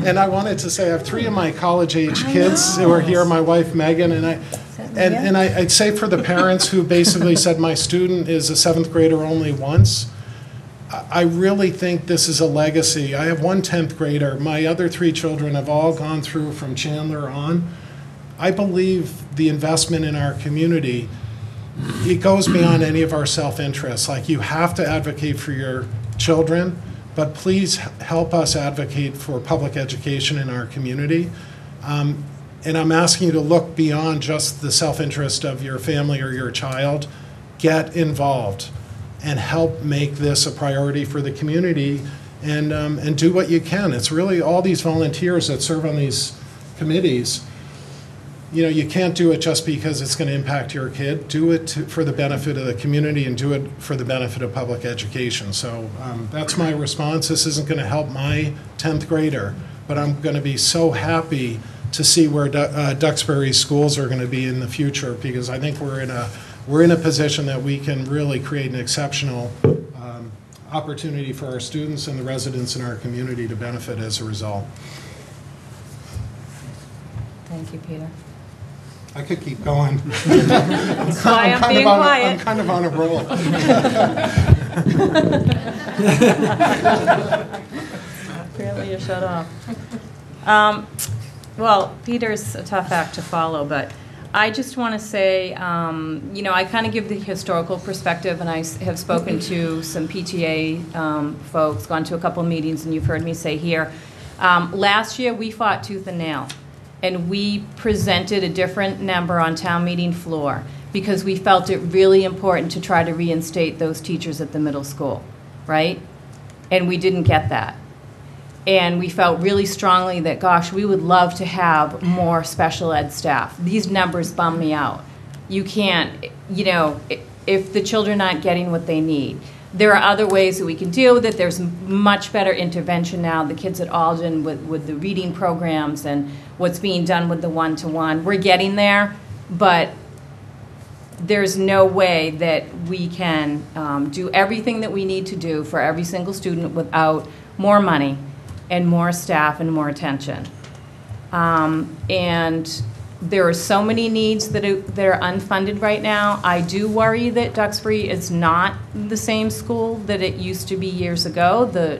M: And I wanted to say I have 3 of my college-age kids who are here, my wife Megan, and I'd say for the parents who basically said my student is a 7th grader only once, I really think this is a legacy. I have 1 10th grader. My other 3 children have all gone through from Chandler on. I believe the investment in our community, it goes beyond any of our self-interests. Like, you have to advocate for your children, but please help us advocate for public education in our community. And I'm asking you to look beyond just the self-interest of your family or your child. Get involved and help make this a priority for the community, and do what you can. It's really all these volunteers that serve on these committees. You can't do it just because it's going to impact your kid. Do it for the benefit of the community, and do it for the benefit of public education. So that's my response. This isn't going to help my 10th grader, but I'm going to be so happy to see where Duxbury schools are going to be in the future, because I think we're in a position that we can really create an exceptional opportunity for our students and the residents in our community to benefit as a result.
D: Thank you, Peter.
M: I could keep going.
D: That's why I'm being quiet.
M: I'm kind of on a roll.
D: Apparently you're shut off. Well, Peter's a tough act to follow, but I just want to say, you know, I kind of give the historical perspective, and I have spoken to some PTA folks, gone to a couple meetings, and you've heard me say here. Last year, we fought tooth and nail, and we presented a different number on town meeting floor because we felt it really important to try to reinstate those teachers at the middle school, right? And we didn't get that. And we felt really strongly that, gosh, we would love to have more special ed staff. These numbers bum me out. You can't, you know, if the children aren't getting what they need. There are other ways that we can deal with it. There's much better intervention now. The kids at Alden with the reading programs and what's being done with the one-to-one. We're getting there, but there's no way that we can do everything that we need to do for every single student without more money and more staff and more attention. And there are so many needs that are unfunded right now. I do worry that Duxbury is not the same school that it used to be years ago. The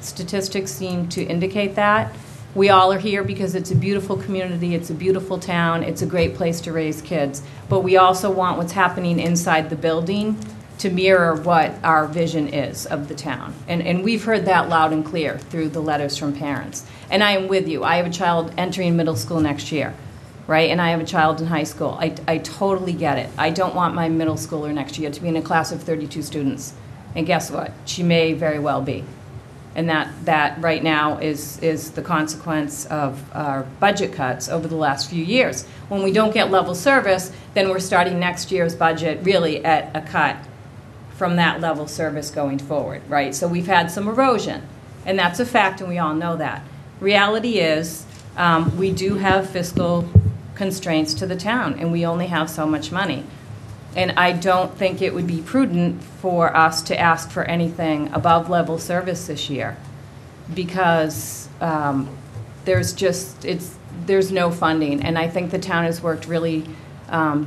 D: statistics seem to indicate that. We all are here because it's a beautiful community, it's a beautiful town, it's a great place to raise kids. But we also want what's happening inside the building to mirror what our vision is of the town. And we've heard that loud and clear through the letters from parents. And I am with you. I have a child entering middle school next year, right? And I have a child in high school. I totally get it. I don't want my middle schooler next year to be in a class of 32 students. And guess what? She may very well be. And that right now is the consequence of our budget cuts over the last few years. When we don't get level service, then we're starting next year's budget really at a cut from that level service going forward, right? So we've had some erosion, and that's a fact, and we all know that. Reality is, we do have fiscal constraints to the town, and we only have so much money. And I don't think it would be prudent for us to ask for anything above level service this year, because there's no funding. And I think the town has worked really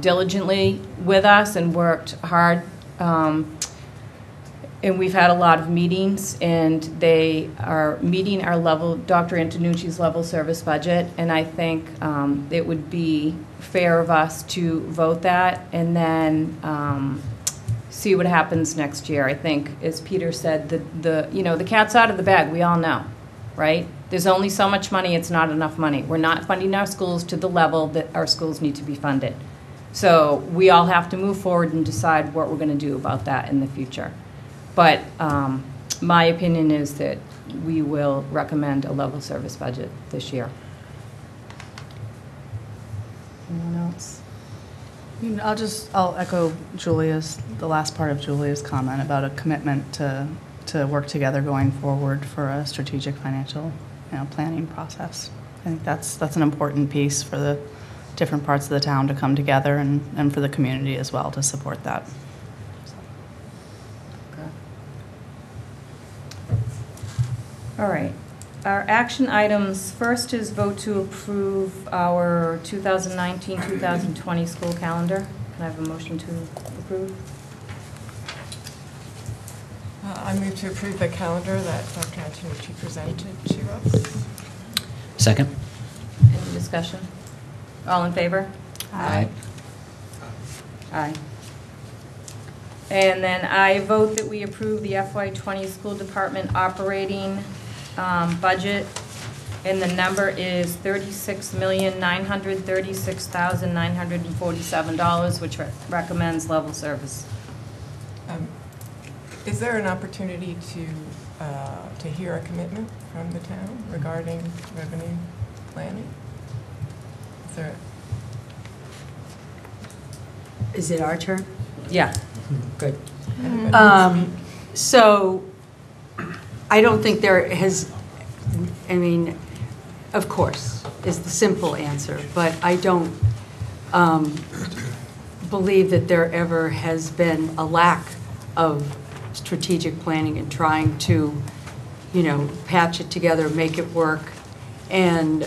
D: diligently with us and worked hard. And we've had a lot of meetings, and they are meeting our level, Dr. Antonucci's level service budget, and I think it would be fair of us to vote that and then see what happens next year. I think, as Peter said, the cat's out of the bag, we all know, right? There's only so much money, it's not enough money. We're not funding our schools to the level that our schools need to be funded. So we all have to move forward and decide what we're going to do about that in the future. But my opinion is that we will recommend a level service budget this year. Anyone else?
C: I'll echo the last part of Julia's comment about a commitment to work together going forward for a strategic financial, planning process. I think that's an important piece for the different parts of the town to come together and for the community as well to support that.
D: All right. Our action items, first is vote to approve our 2019-2020 school calendar. Can I have a motion to approve?
B: I move to approve the calendar that Dr. Antonucci presented to us.
F: Second?
D: Any discussion? All in favor?
F: Aye.
D: Aye. And then I vote that we approve the FY20 school department operating budget, and the number is $36,936,947, which recommends level service.
B: Is there an opportunity to hear a commitment from the town regarding revenue planning?
L: Is it our turn?
D: Yeah.
L: Good. So I don't think there has, of course, is the simple answer, but I don't believe that there ever has been a lack of strategic planning and trying to, patch it together, make it work, and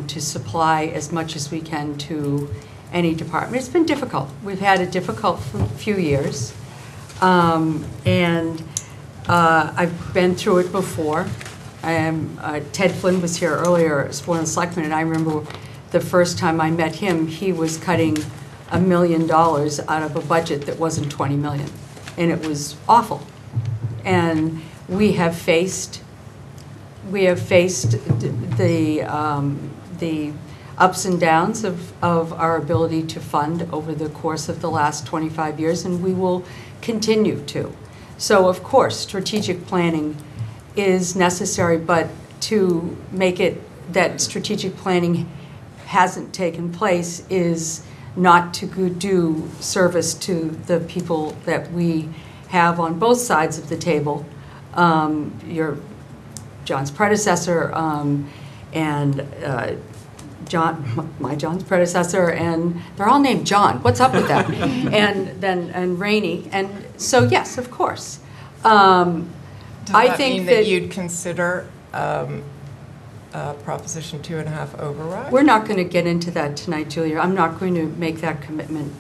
L: to supply as much as we can to any department. It's been difficult. We've had a difficult few years, and I've been through it before. Ted Flynn was here earlier as one of the selectmen, and I remember the first time I met him, he was cutting $1 million out of a budget that wasn't $20 million, and it was awful. And we have faced the ups and downs of our ability to fund over the course of the last 25 years, and we will continue to. So, of course, strategic planning is necessary, but to make it that strategic planning hasn't taken place is not to do service to the people that we have on both sides of the table. John's predecessor and John's predecessor, and they're all named John. What's up with that? and Rainey, and so yes, of course.
B: Does that mean that you'd consider Proposition 2.5 override?
L: We're not going to get into that tonight, Julia. I'm not going to make that commitment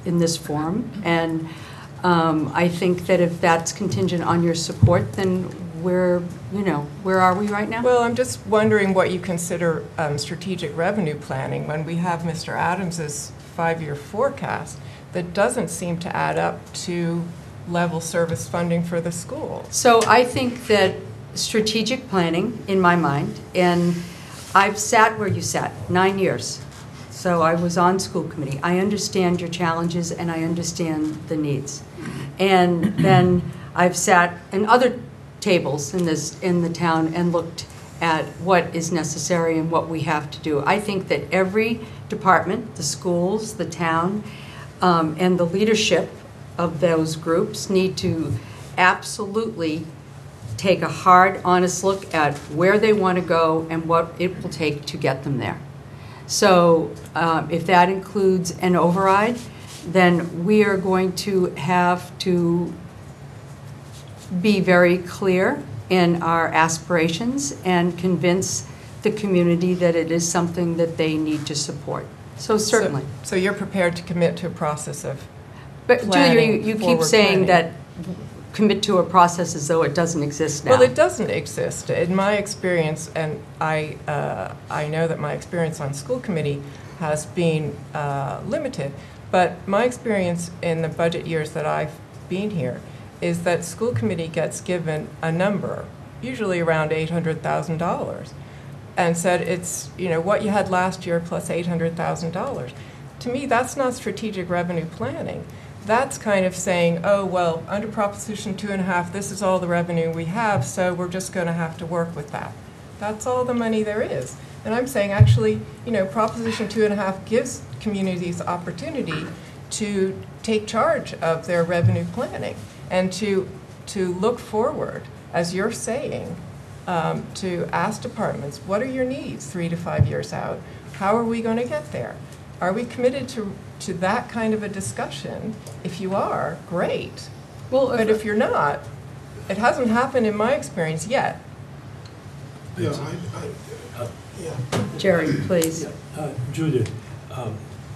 L: in this forum, and I think that if that's contingent on your support, then where are we right now?
B: Well, I'm just wondering what you consider strategic revenue planning when we have Mr. Adams's 5-year forecast that doesn't seem to add up to level service funding for the school.
L: So I think that strategic planning, in my mind, and I've sat where you sat, 9 years. So I was on school committee. I understand your challenges and I understand the needs. And then I've sat in other tables in the town and looked at what is necessary and what we have to do. I think that every department, the schools, the town, and the leadership of those groups need to absolutely take a hard, honest look at where they want to go and what it will take to get them there. So if that includes an override, then we are going to have to be very clear in our aspirations and convince the community that it is something that they need to support. So certainly.
B: So you're prepared to commit to a process of
L: But
B: planning,
L: Julia, you keep saying
B: planning.
L: that commit to a process as though it doesn't exist now.
B: Well, it doesn't exist. In my experience, and I know that my experience on school committee has been limited, but my experience in the budget years that I've been here is that school committee gets given a number, usually around $800,000, and said it's, what you had last year plus $800,000. To me, that's not strategic revenue planning. That's kind of saying, oh, well, under Proposition 2.5, this is all the revenue we have, so we're just going to have to work with that. That's all the money there is. And I'm saying, actually, Proposition 2.5 gives communities opportunity to take charge of their revenue planning and to look forward, as you're saying, to ask departments, what are your needs 3 to 5 years out? How are we going to get there? Are we committed to that kind of a discussion? If you are, great. Well, but if you're not, it hasn't happened in my experience yet.
N: Yeah,
L: Jerry, please.
N: Julia,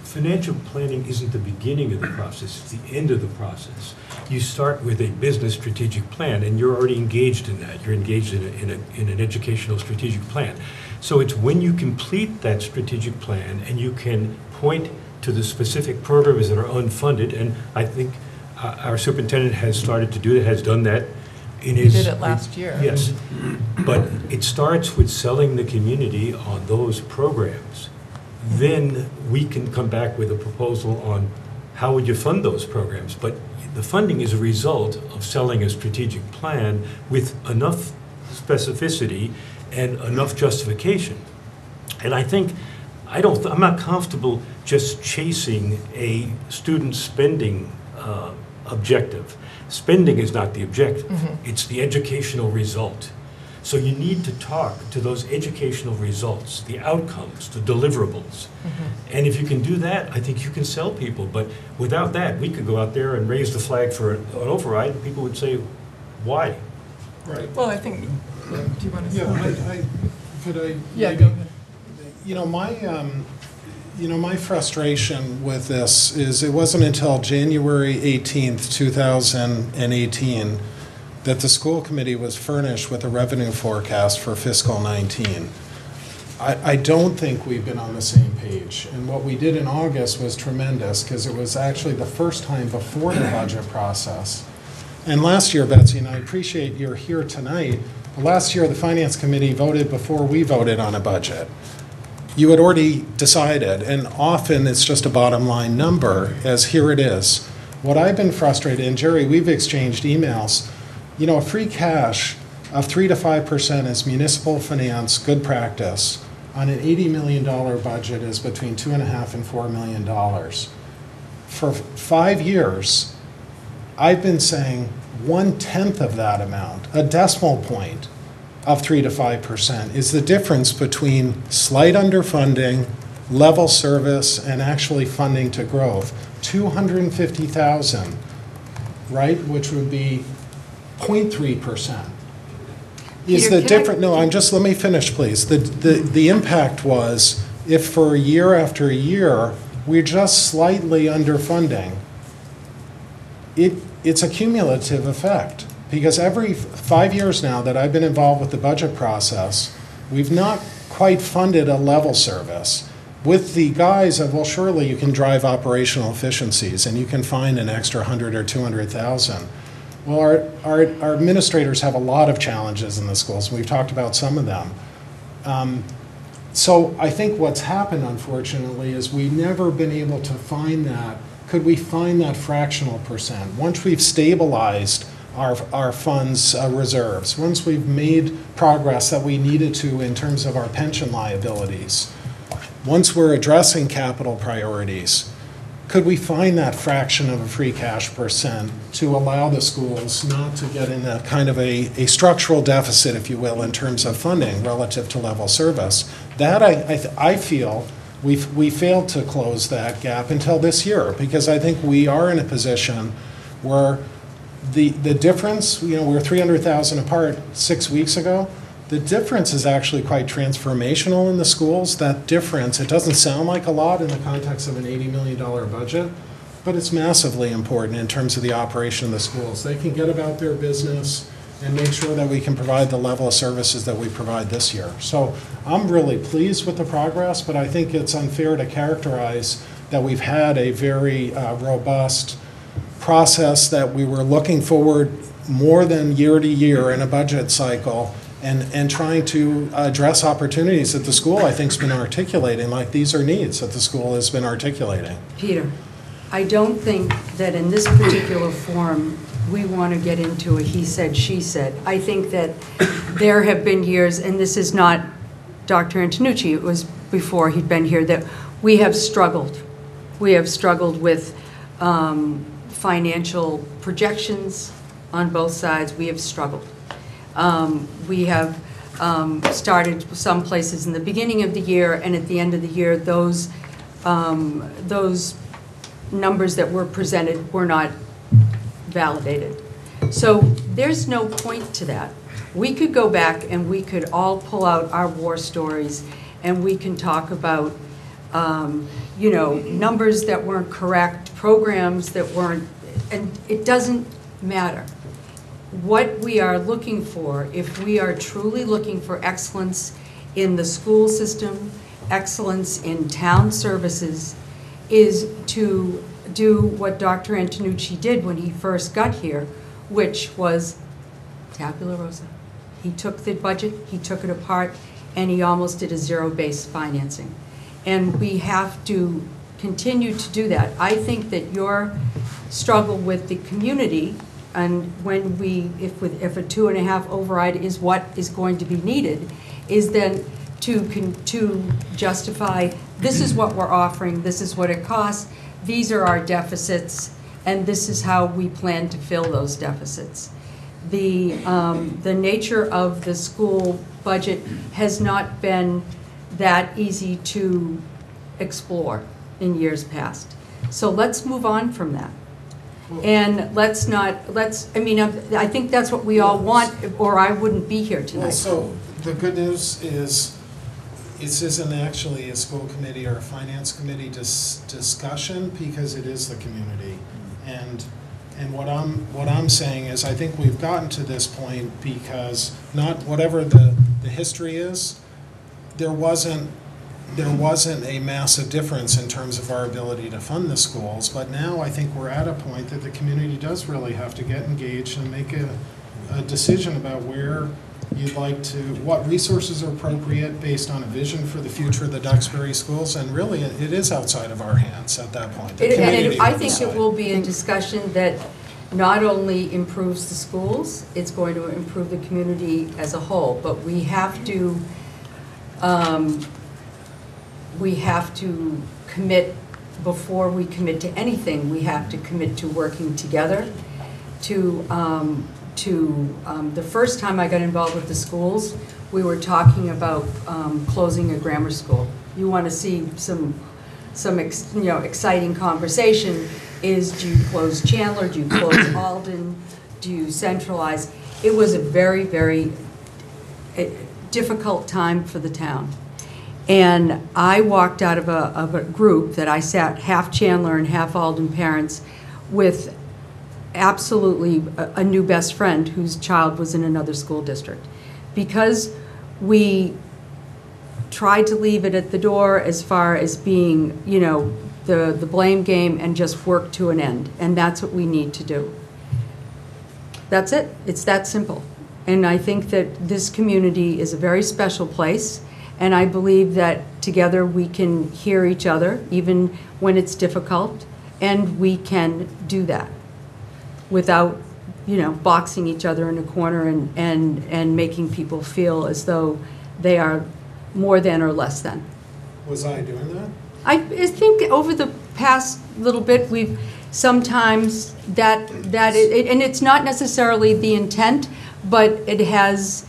N: financial planning isn't the beginning of the process, it's the end of the process. You start with a business strategic plan, and you're already engaged in that. You're engaged in an educational strategic plan. So it's when you complete that strategic plan and you can point to the specific programs that are unfunded, and I think our superintendent has started to do that, has done that in his...
B: He did it last year.
N: Yes. But it starts with selling the community on those programs. Then we can come back with a proposal on how would you fund those programs. But the funding is a result of selling a strategic plan with enough specificity and enough justification. And I think, I'm not comfortable just chasing a student spending objective. Spending is not the objective. Mm-hmm. It's the educational result. So you need to talk to those educational results, the outcomes, the deliverables. And if you can do that, I think you can sell people. But without that, we could go out there and raise the flag for an override, and people would say, why?
M: Right.
B: Well, I think, do you want to say?
M: Yeah, could I?
B: Yeah,
M: maybe-
B: go ahead.
M: My frustration with this is it wasn't until January 18th, 2018, that the school committee was furnished with a revenue forecast for fiscal 19. I don't think we've been on the same page. And what we did in August was tremendous, because it was actually the first time before the budget process. And last year, Betsy, and I appreciate you're here tonight, but last year the Finance Committee voted before we voted on a budget. You had already decided, and often it's just a bottom line number, as here it is. What I've been frustrated, and Jerry, we've exchanged emails, free cash of 3 to 5% is municipal finance, good practice. On an $80 million budget is between $2.5 and $4 million. For 5 years, I've been saying 1/10 of that amount, a decimal point of 3 to 5%, is the difference between slight underfunding, level service, and actually funding to growth. 250,000, right, which would be 0.3%. Is
L: Peter,
M: the
L: can
M: different? No, let me finish, please. The impact was, if for year after year we're just slightly underfunding, it's a cumulative effect. Because every 5 years now that I've been involved with the budget process, we've not quite funded a level service with the guise of, well, surely you can drive operational efficiencies and you can find an extra 100 or 200,000. Well, our administrators have a lot of challenges in the schools, and we've talked about some of them. So I think what's happened, unfortunately, is we've never been able to find that. Could we find that fractional percent? Once we've stabilized our funds reserves, once we've made progress that we needed to in terms of our pension liabilities, once we're addressing capital priorities, could we find that fraction of a free cash percent to allow the schools not to get in a kind of a structural deficit, if you will, in terms of funding relative to level service? That I feel we failed to close that gap until this year, because I think we are in a position where the difference, we're 300,000 apart 6 weeks ago. The difference is actually quite transformational in the schools. That difference, it doesn't sound like a lot in the context of an $80 million budget, but it's massively important in terms of the operation of the schools. They can get about their business and make sure that we can provide the level of services that we provide this year. So I'm really pleased with the progress, but I think it's unfair to characterize that we've had a very robust process, that we were looking forward more than year to year in a budget cycle, and trying to address opportunities that the school, I think, has been articulating, like these are needs that the school has been articulating.
L: Peter, I don't think that in this particular forum, we want to get into a he said, she said. I think that there have been years, and this is not Dr. Antonucci, it was before he'd been here, that we have struggled. We have struggled with financial projections on both sides. We have struggled. We have started some places in the beginning of the year, and at the end of the year, those numbers that were presented were not validated. So there's no point to that. We could go back and we could all pull out our war stories, and we can talk about numbers that weren't correct, programs that weren't, and it doesn't matter. What we are looking for, if we are truly looking for excellence in the school system, excellence in town services, is to do what Dr. Antonucci did when he first got here, which was tabula rasa. He took the budget, he took it apart, and he almost did a zero-based financing. And we have to continue to do that. I think that your struggle with the community, and when if a 2.5 override is what is going to be needed, is then to justify, this is what we're offering, this is what it costs, these are our deficits, and this is how we plan to fill those deficits. the nature of the school budget has not been that easy to explore in years past. So let's move on from that. And I think that's what we all want, or I wouldn't be here
M: Well,
L: tonight.
M: so the good news is, this isn't actually a school committee or a finance committee discussion, because it is the community. And what I'm saying is, I think we've gotten to this point because whatever the history is, there wasn't a massive difference in terms of our ability to fund the schools, but now I think we're at a point that the community does really have to get engaged and make a decision about where you'd like to, what resources are appropriate based on a vision for the future of the Duxbury schools, and really it is outside of our hands at that point. The community
L: I
M: will
L: think
M: decide.
L: it will be a discussion that not only improves the schools, it's going to improve the community as a whole, but we have to commit, before we commit to anything, we have to commit to working together. The first time I got involved with the schools, we were talking about closing a grammar school. You want to see some exciting conversation is, do you close Chandler, do you close Alden, do you centralize? It was a very, very difficult time for the town. And I walked out of a group that I sat half Chandler and half Alden parents with absolutely a new best friend whose child was in another school district. Because we tried to leave it at the door as far as being, the blame game and just work to an end. And that's what we need to do. That's it. It's that simple. And I think that this community is a very special place. And I believe that together we can hear each other, even when it's difficult, and we can do that without, boxing each other in a corner and making people feel as though they are more than or less than.
M: Was I doing that?
L: I think over the past little bit, we've sometimes and it's not necessarily the intent, but it has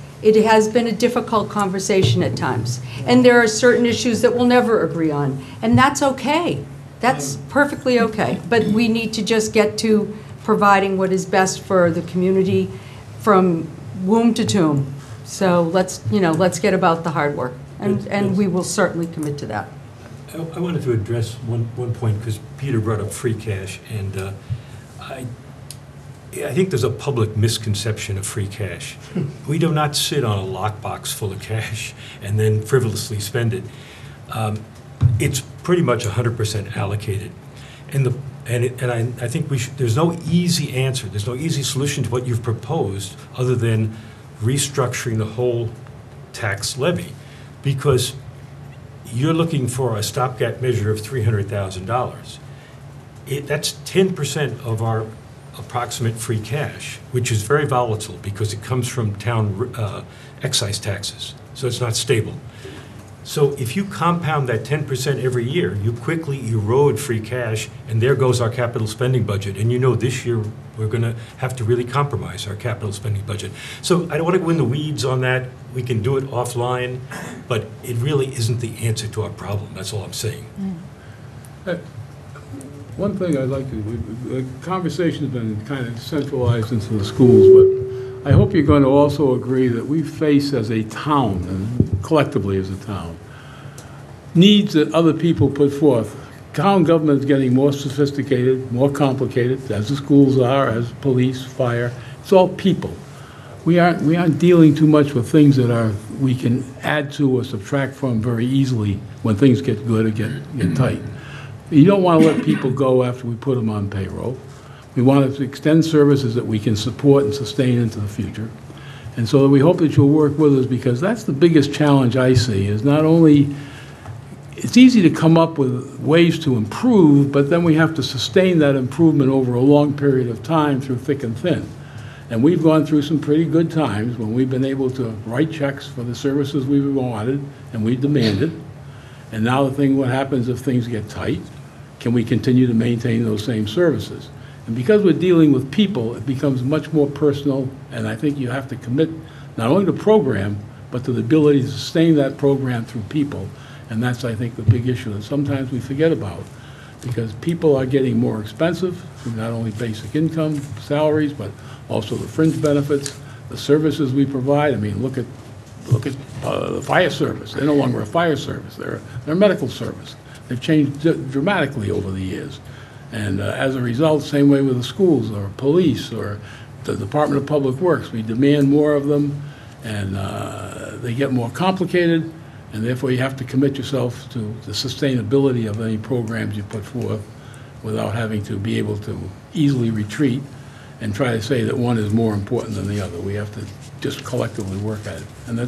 L: been a difficult conversation at times. And there are certain issues that we'll never agree on, and that's okay. That's perfectly okay. But we need to just get to providing what is best for the community from womb to tomb. So let's get about the hard work, and we will certainly commit to that.
N: I wanted to address one point, because Peter brought up free cash, and I think there's a public misconception of free cash. We do not sit on a lockbox full of cash and then frivolously spend it. It's pretty much 100% allocated. I think there's no easy answer, there's no easy solution to what you've proposed other than restructuring the whole tax levy, because you're looking for a stopgap measure of $300,000. That's 10% of our approximate free cash, which is very volatile because it comes from town excise taxes, so it's not stable. So if you compound that 10% every year, you quickly erode free cash, and there goes our capital spending budget. And this year we're going to have to really compromise our capital spending budget. So I don't want to go in the weeds on that. We can do it offline, but it really isn't the answer to our problem. That's all I'm saying.
O: One thing I'd like to, the conversation has been kind of centralized into the schools, but I hope you're going to also agree that we face as a town, and collectively as a town, needs that other people put forth. Town government is getting more sophisticated, more complicated, as the schools are, as police, fire. It's all people. We aren't dealing too much with things that we can add to or subtract from very easily when things get good or get tight. You don't want to let people go after we put them on payroll. We want to extend services that we can support and sustain into the future. And so we hope that you'll work with us, because that's the biggest challenge I see, is not only, it's easy to come up with ways to improve, but then we have to sustain that improvement over a long period of time through thick and thin. And we've gone through some pretty good times when we've been able to write checks for the services we've wanted and we demanded. And now what happens if things get tight? Can we continue to maintain those same services? And because we're dealing with people, it becomes much more personal, and I think you have to commit not only to program, but to the ability to sustain that program through people. And that's, I think, the big issue that sometimes we forget about, because people are getting more expensive through not only basic income, salaries, but also the fringe benefits, the services we provide. I mean, look at the fire service. They're no longer a fire service. They're a medical service. They've changed dramatically over the years. And as a result, same way with the schools or police or the Department of Public Works. We demand more of them, and they get more complicated, and therefore you have to commit yourself to the sustainability of any programs you put forth without having to be able to easily retreat and try to say that one is more important than the other. We have to just collectively work at it. And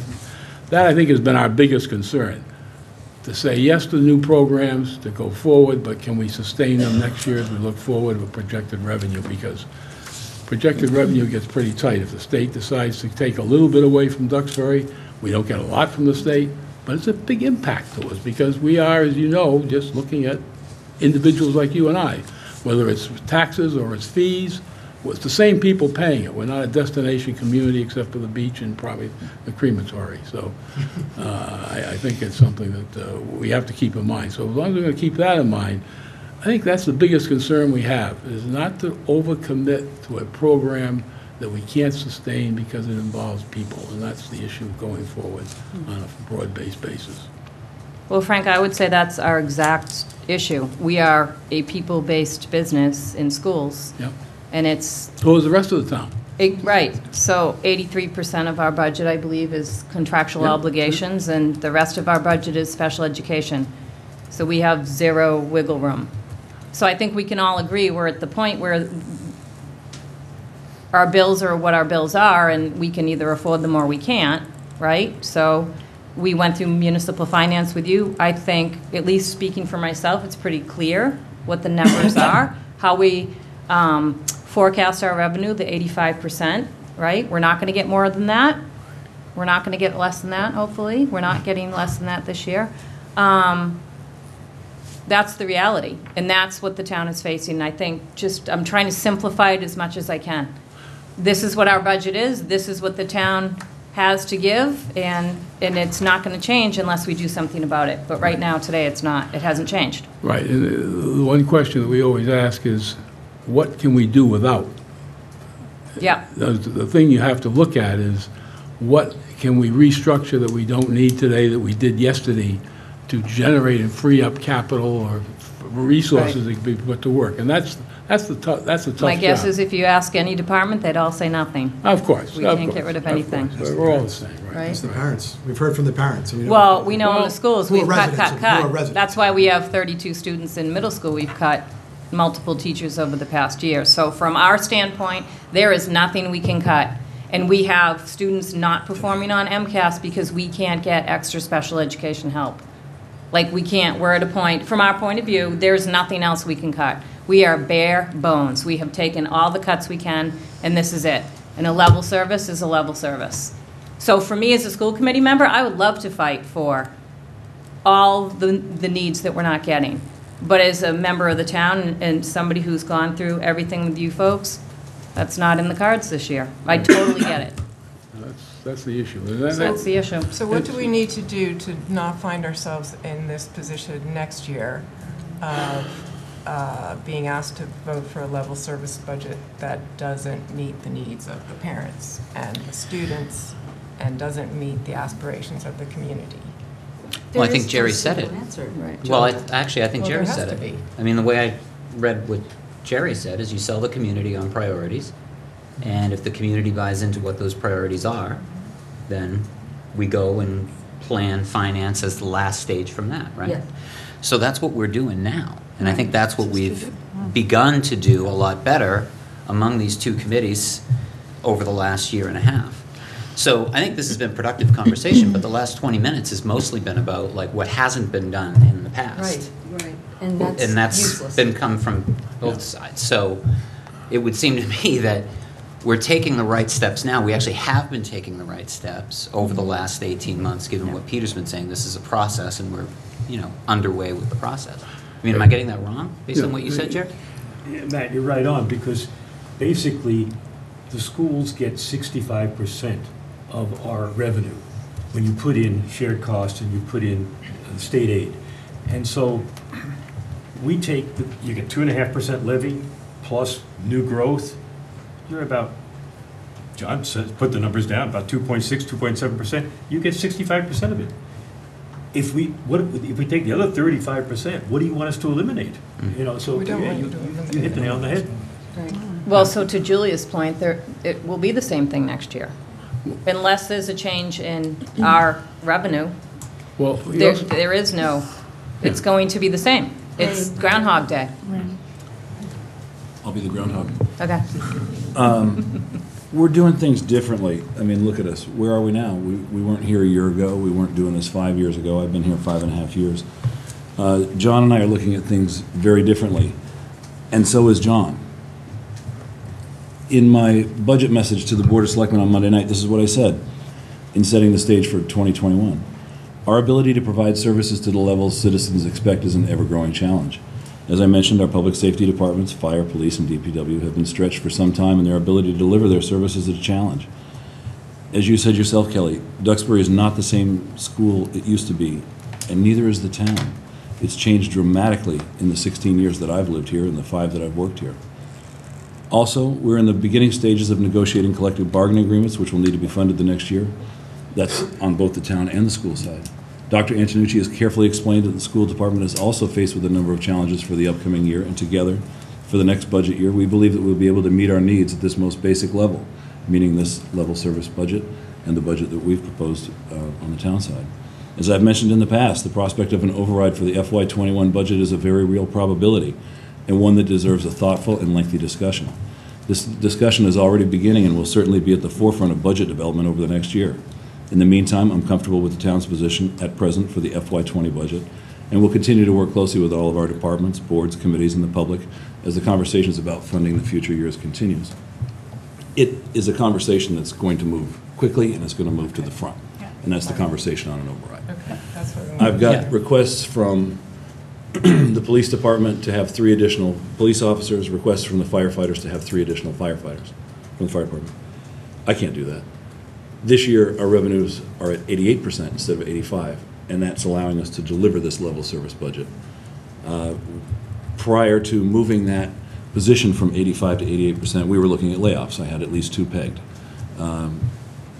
O: that I think, has been our biggest concern, to say yes to new programs, to go forward, but can we sustain them next year as we look forward with projected revenue? Because projected revenue gets pretty tight. If the state decides to take a little bit away from Duxbury, we don't get a lot from the state, but it's a big impact to us, because we are, as you know, just looking at individuals like you and I, whether it's taxes or it's fees. Well, it's the same people paying it. We're not a destination community except for the beach and probably the crematory. So I think it's something that we have to keep in mind. So as long as we're going to keep that in mind, I think that's the biggest concern we have, is not to overcommit to a program that we can't sustain because it involves people. And that's the issue going forward on a broad-based basis.
D: Well, Frank, I would say that's our exact issue. We are a people-based business in schools.
O: Yep.
D: And it's...
O: So is the rest of the town.
D: Right. So 83% of our budget, I believe, is contractual obligations, and the rest of our budget is special education. So we have zero wiggle room. So I think we can all agree we're at the point where our bills are what our bills are, and we can either afford them or we can't, right? So we went through municipal finance with you. I think, at least speaking for myself, it's pretty clear what the numbers are, how we forecast our revenue, the 85%, right? We're not going to get more than that. We're not going to get less than that, hopefully. We're not getting less than that this year. That's the reality, and that's what the town is facing. I think I'm trying to simplify it as much as I can. This is what our budget is. This is what the town has to give, and it's not going to change unless we do something about it. But right now, today, it's not. It hasn't changed.
O: Right. And the one question that we always ask is, what can we do without?
D: Yeah.
O: The thing you have to look at is, what can we restructure that we don't need today that we did yesterday to generate and free up capital or resources that can be put to work? And that's the tough job.
D: My guess is if you ask any department, they'd all say nothing.
O: Of course.
D: We can't get rid of anything.
O: We're all the same, right?
G: It's the parents. We've heard from the parents.
D: Well, we know in the schools, we've cut.
G: Residents.
D: That's why we have 32 students in middle school. We've cut multiple teachers over the past year. So from our standpoint, there is nothing we can cut. And we have students not performing on MCAS because we can't get extra special education help. Like, we can't, we're at a point, from our point of view, there's nothing else we can cut. We are bare bones. We have taken all the cuts we can, and this is it. And a level service is a level service. So for me as a school committee member, I would love to fight for all the needs that we're not getting. But as a member of the town and somebody who's gone through everything with you folks, that's not in the cards this year. I totally get it.
O: That's the issue.
D: That's the issue.
B: So what do we need to do to not find ourselves in this position next year of being asked to vote for a level service budget that doesn't meet the needs of the parents and the students and doesn't meet the aspirations of the community?
F: Well, I think Jerry said it.
D: Right.
F: Well, actually, I think
B: Well,
F: Jerry
B: there has
F: said
B: to
F: it.
B: be.
F: I mean, the way I read what Jerry said is you sell the community on priorities, and if the community buys into what those priorities are, then we go and plan finance as the last stage from that, right?
L: Yes.
F: So that's what we're doing now. And I think that's what we've begun to do a lot better among these two committees over the last year and a half. So I think this has been productive conversation, but the last 20 minutes has mostly been about like what hasn't been done in the past.
L: Right. And that's useless.
F: Been come from both sides. So it would seem to me that we're taking the right steps now. We actually have been taking the right steps over the last 18 months, given what Peter's been saying. This is a process, and we're, underway with the process. I mean, am I getting that wrong, based on what you said, Jerry?
N: Matt, you're right on, because basically, the schools get 65% of our revenue when you put in shared costs and you put in state aid. And so we take, you get 2.5% levy plus new growth, you're about, John said, put the numbers down, about 2.6, 2.7%, you get 65% of it. If we take the other 35%, what do you want us to eliminate? You know, so
B: We don't
N: yeah,
B: want
N: you
B: you to eliminate
N: hit the nail on the head.
D: Well, so to Julia's point, it will be the same thing next year. Unless there's a change in our revenue,
O: Well,
D: there is no, it's going to be the same. It's Groundhog Day.
P: I'll be the groundhog.
D: Okay.
P: We're doing things differently. I mean, look at us. Where are we now? We weren't here a year ago. We weren't doing this 5 years ago. I've been here 5.5 years. John and I are looking at things very differently, and so is John. In my budget message to the Board of Selectmen on Monday night, this is what I said in setting the stage for 2021. Our ability to provide services to the levels citizens expect is an ever-growing challenge. As I mentioned, our public safety departments, fire, police, and DPW have been stretched for some time, and their ability to deliver their services is a challenge. As you said yourself, Kelly, Duxbury is not the same school it used to be, and neither is the town. It's changed dramatically in the 16 years that I've lived here and the 5 that I've worked here. Also, we're in the beginning stages of negotiating collective bargaining agreements, which will need to be funded the next year. That's on both the town and the school side. Dr. Antonucci has carefully explained that the school department is also faced with a number of challenges for the upcoming year, and together, for the next budget year, we believe that we'll be able to meet our needs at this most basic level, meaning this level service budget and the budget that we've proposed on the town side. As I've mentioned in the past, the prospect of an override for the FY21 budget is a very real probability, and one that deserves a thoughtful and lengthy discussion. This discussion is already beginning and will certainly be at the forefront of budget development over the next year. In the meantime, I'm comfortable with the town's position at present for the FY20 budget, and we'll continue to work closely with all of our departments, boards, committees, and the public as the conversations about funding the future years continues. It is a conversation that's going to move quickly, and it's going to move to the front, and that's the conversation on an override.
B: Okay, that's what we want.
P: I've got requests from the police department to have 3 additional police officers, requests from the firefighters to have 3 additional firefighters from the fire department. I can't do that. This year, our revenues are at 88% instead of 85%, and that's allowing us to deliver this level service budget. Prior to moving that position from 85 to 88%, we were looking at layoffs. I had at least 2 pegged.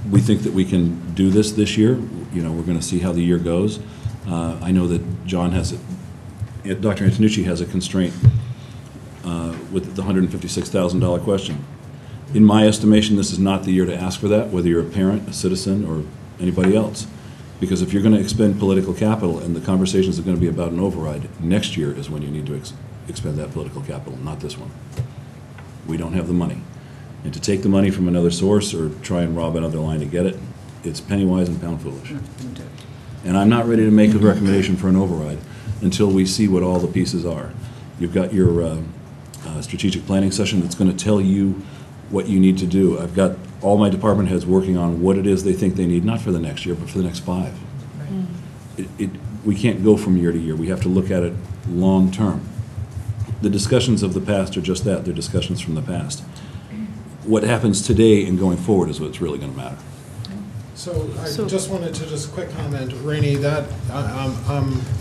P: We think that we can do this year. You know, we're going to see how the year goes. I know that John has Dr. Antonucci has a constraint with the $156,000 question. In my estimation, this is not the year to ask for that, whether you're a parent, a citizen, or anybody else. Because if you're going to expend political capital and the conversations are going to be about an override, next year is when you need to expend that political capital, not this one. We don't have the money. And to take the money from another source or try and rob another line to get it, it's penny wise and pound foolish. And I'm not ready to make a recommendation for an override until we see what all the pieces are. You've got your strategic planning session that's going to tell you what you need to do. I've got all my department heads working on what it is they think they need, not for the next year, but for the next 5. We can't go from year to year. We have to look at it long term. The discussions of the past are just that. They're discussions from the past. What happens today and going forward is what's really going to matter.
M: So I just wanted to just quick comment, Rainey, that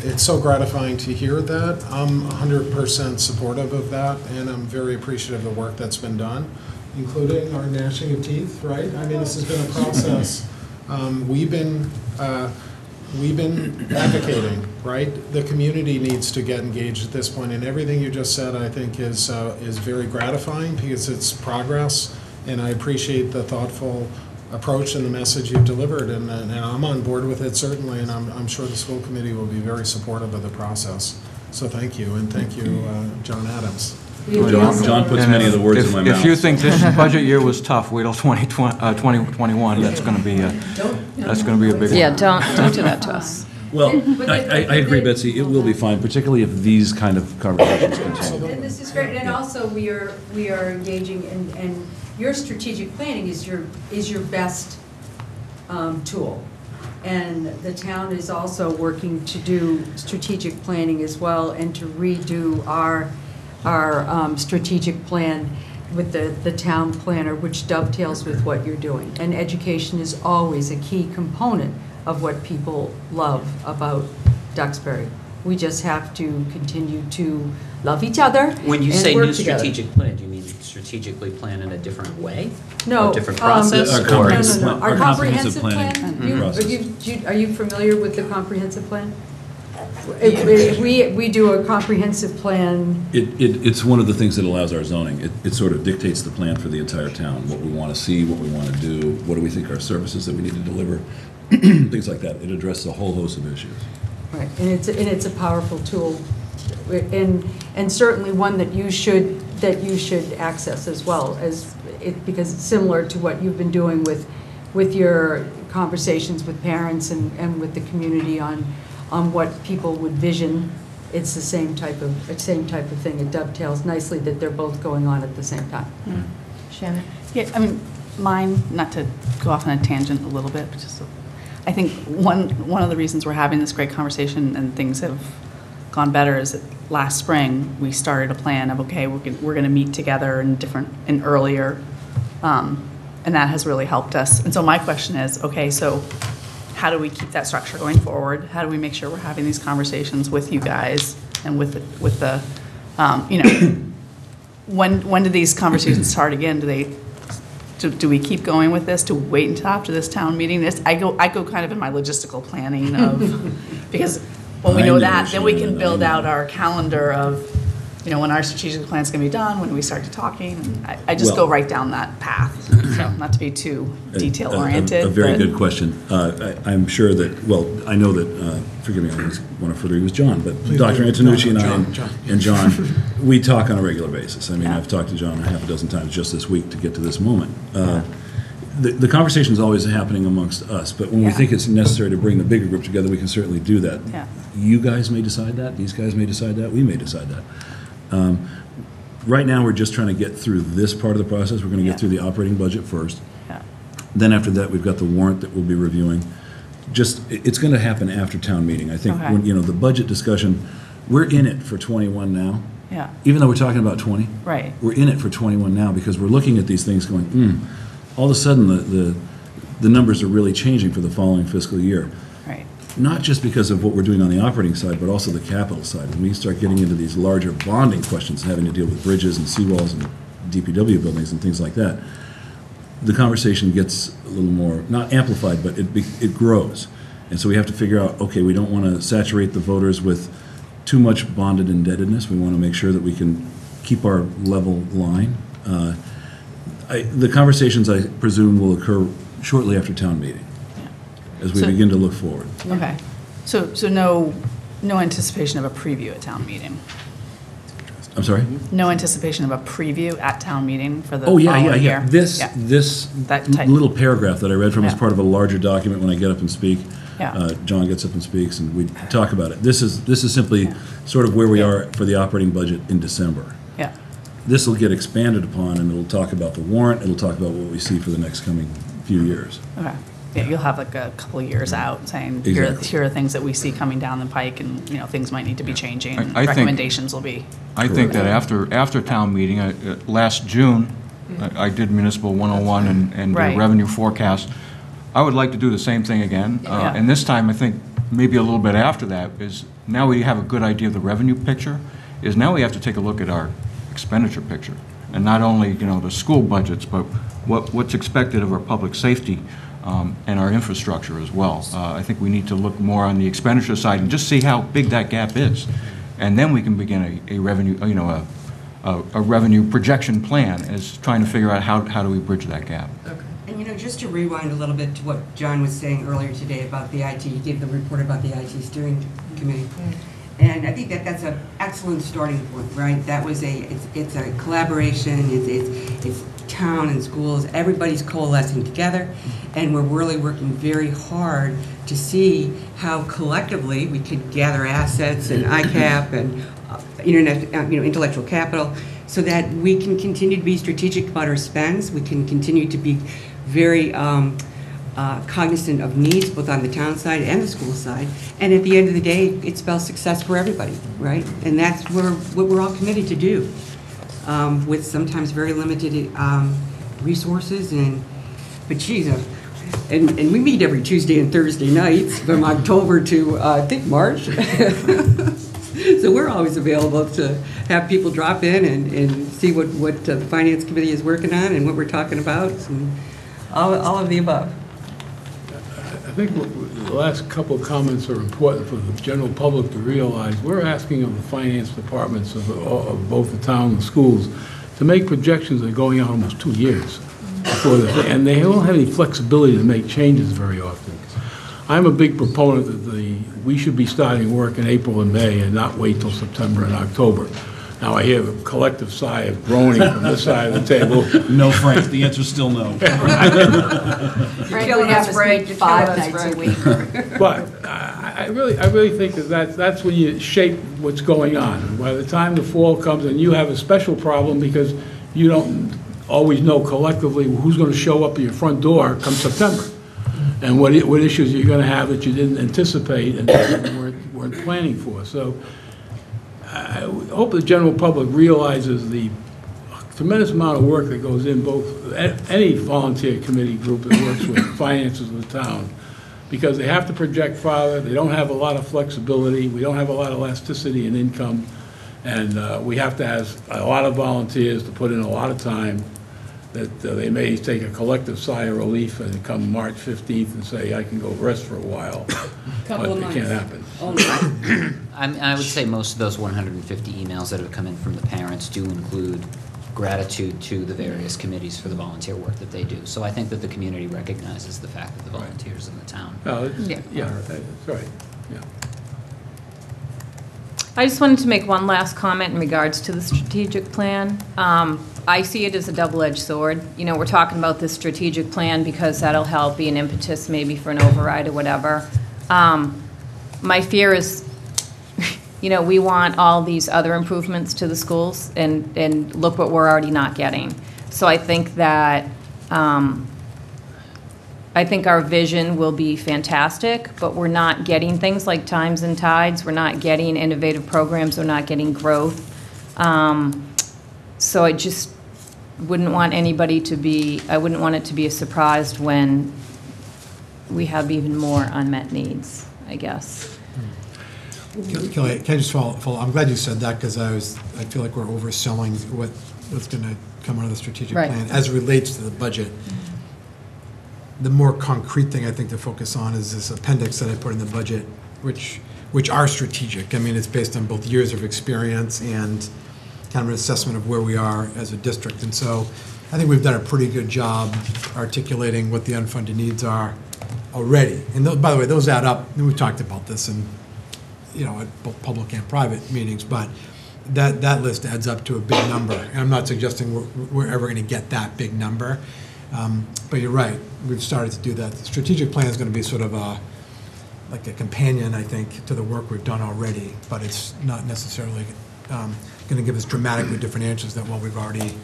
M: it's so gratifying to hear that. I'm 100% supportive of that, and I'm very appreciative of the work that's been done, including our gnashing of teeth, right? I mean, this has been a process. We've been advocating, right? The community needs to get engaged at this point, and everything you just said, I think, is very gratifying because it's progress, and I appreciate the thoughtful approach and the message you've delivered, and I'm on board with it certainly, and I'm sure the school committee will be very supportive of the process. So thank you, and thank you, John Adams.
P: John puts many of the words in my mouth.
Q: If you think this budget year was tough, wait till 2021. That's going to be a big one.
D: Yeah, don't do that to us.
P: Well, I agree, Betsy. It will be fine, particularly if these kind of conversations continue.
L: And this is great, and also we are engaging, and your strategic planning is your best tool. And the town is also working to do strategic planning as well and to redo our strategic plan with the town planner, which dovetails with what you're doing. And education is always a key component of what people love about Duxbury. We just have to continue to love each other
F: When you
L: and
F: say
L: work
F: new
L: together.
F: strategic plan, do you mean strategically plan in a different way?
L: No.
F: Or a different process?
P: Our
F: or-
P: comprehensive
L: No.
P: our comprehensive planning
L: You- Are you familiar with the comprehensive plan?
P: Yeah.
L: We do a comprehensive plan.
P: It's one of the things that allows our zoning. It sort of dictates the plan for the entire town, what we want to see, what we want to do, what do we think are services that we need to deliver, things like that. It addresses a whole host of issues.
L: Right, and it's a powerful tool, and certainly one that you should access as well, because it's similar to what you've been doing with your conversations with parents and with the community on what people would vision. It's the same type of thing. It dovetails nicely that they're both going on at the same time.
C: Shannon? Yeah, I mean, mine, not to go off on a tangent a little bit, but just, I think one of the reasons we're having this great conversation and things have gone better is that last spring, we started a plan of, okay, we're going to meet together in earlier, and that has really helped us. And so my question is, okay, so how do we keep that structure going forward? How do we make sure we're having these conversations with you guys and with the when do these conversations start again? Do we keep going with this? Do we wait until after this town meeting? I go kind of in my logistical planning of, because when we know that, then we can build out our calendar of, when our strategic plan's gonna be done, when we start to talking. And I just go right down that path. So not to be too detail oriented.
P: A very good question. I'm sure that, I know that, forgive me, I want to further, it was John, but Dr. Antonucci and I and John, we talk on a regular basis. I mean, I've talked to John a half a dozen times just this week to get to this moment. The conversation is always happening amongst us, but when we think it's necessary to bring the bigger group together, we can certainly do that.
C: Yeah.
P: You guys may decide that, these guys may decide that, we may decide that. Right now, we're just trying to get through this part of the process. We're going to get through the operating budget first.
C: Yeah.
P: Then after that, we've got the warrant that we'll be reviewing. It's going to happen after town meeting. I think,
C: Okay.
P: when, the budget discussion, we're in it for 21 now.
C: Yeah.
P: Even though we're talking about 20.
C: Right.
P: We're in it for 21 now because we're looking at these things going, all of a sudden, the numbers are really changing for the following fiscal year.
C: Right.
P: Not just because of what we're doing on the operating side, but also the capital side. When we start getting into these larger bonding questions, having to deal with bridges and seawalls and DPW buildings and things like that, the conversation gets a little more, not amplified, but it grows. And so we have to figure out, okay, we don't want to saturate the voters with too much bonded indebtedness. We want to make sure that we can keep our level line. The conversations, I presume, will occur shortly after town meeting, as we begin to look forward.
C: Okay. So no anticipation of a preview at town meeting?
P: I'm sorry?
C: No anticipation of a preview at town meeting for the
P: Oh, yeah.
C: following year?
P: This
C: That type.
P: little paragraph that I read from is
C: Yeah.
P: part of a larger document when I get up and speak.
C: Yeah.
P: John gets up and speaks, and we talk about it. This is simply sort of where we are for the operating budget in December.
C: Yeah.
P: This will get expanded upon, and it'll talk about the warrant, it'll talk about what we see for the next coming few years.
C: Okay. Yeah, you'll have like a couple of years out saying,
P: Exactly.
C: here are things that we see coming down the pike and, things might need to be changing. And
Q: I think-
C: recommendations will be.
Q: I think that after town meeting, last June, I did municipal 101 and the
C: Right.
Q: revenue forecast. I would like to do the same thing again.
C: Yeah.
Q: And this time, I think maybe a little bit after that, is now we have a good idea of the revenue picture, is now we have to take a look at our expenditure picture. And not only, the school budgets, but what's expected of our public safety and our infrastructure as well. I think we need to look more on the expenditure side and just see how big that gap is. And then we can begin a revenue, a revenue projection plan, as trying to figure out how do we bridge that gap.
R: And just to rewind a little bit to what John was saying earlier today about the IT, he gave the report about the IT steering committee. And I think that that's an excellent starting point, right? That was it's a collaboration, it's town and schools, everybody's coalescing together, and we're really working very hard to see how collectively we could gather assets and ICAP and intellectual capital, so that we can continue to be strategic about our spends. We can continue to be very cognizant of needs both on the town side and the school side. And at the end of the day, it spells success for everybody, right? And that's what we're all committed to do, with sometimes very limited resources. But geez, and we meet every Tuesday and Thursday nights from October to I think March. So we're always available to have people drop in and see what the Finance Committee is working on and what we're talking about, and all of the above.
O: I think the last couple of comments are important for the general public to realize. We're asking of the finance departments of both the town and the schools to make projections that are going on almost 2 years before and they don't have any flexibility to make changes very often. I'm a big proponent that we should be starting work in April and May and not wait till September and October. Now, I hear a collective sigh of groaning from this side of the table.
P: No, Frank, the answer's still no.
L: Frank would have us meet 5 nights a week.
O: But I really think that's when you shape what's going on. By the time the fall comes, and you have a special problem because you don't always know collectively who's going to show up at your front door come September, and what issues you're going to have that you didn't anticipate and weren't planning for. So I hope the general public realizes the tremendous amount of work that goes in both any volunteer committee group that works with finances of the town, because they have to project farther. They don't have a lot of flexibility. We don't have a lot of elasticity in income, and we have to have a lot of volunteers to put in a lot of time. That they may take a collective sigh of relief and come March 15th and say, I can go rest for a while, but it can't happen.
F: I would say most of those 150 emails that have come in from the parents do include gratitude to the various committees for the volunteer work that they do. So I think that the community recognizes the fact that the volunteers in the town.
O: Yeah, that's right. Yeah.
D: I just wanted to make one last comment in regards to the strategic plan. I see it as a double-edged sword. You know, we're talking about this strategic plan because that'll help be an impetus maybe for an override or whatever. My fear is, you know, we want all these other improvements to the schools, and look what we're already not getting. So I think that, I think our vision will be fantastic, but we're not getting things like Times and Tides. We're not getting innovative programs. We're not getting growth. So I just wouldn't want anybody to be, I wouldn't want it to be a surprise when we have even more unmet needs, I guess.
G: Kelly, can I just follow? I'm glad you said that, because I feel like we're overselling what's going to come out of the strategic plan as it relates to the budget. The more concrete thing I think to focus on is this appendix that I put in the budget, which are strategic. I mean, it's based on both years of experience and kind of an assessment of where we are as a district. And so I think we've done a pretty good job articulating what the unfunded needs are already. And by the way, those add up. And we've talked about this in, you know, at both public and private meetings, but that list adds up to a big number. And I'm not suggesting we're ever going to get that big number. But you're right, we've started to do that. The strategic plan is going to be sort of like a companion, I think, to the work we've done already, but it's not necessarily going to give us dramatically different answers than what we've already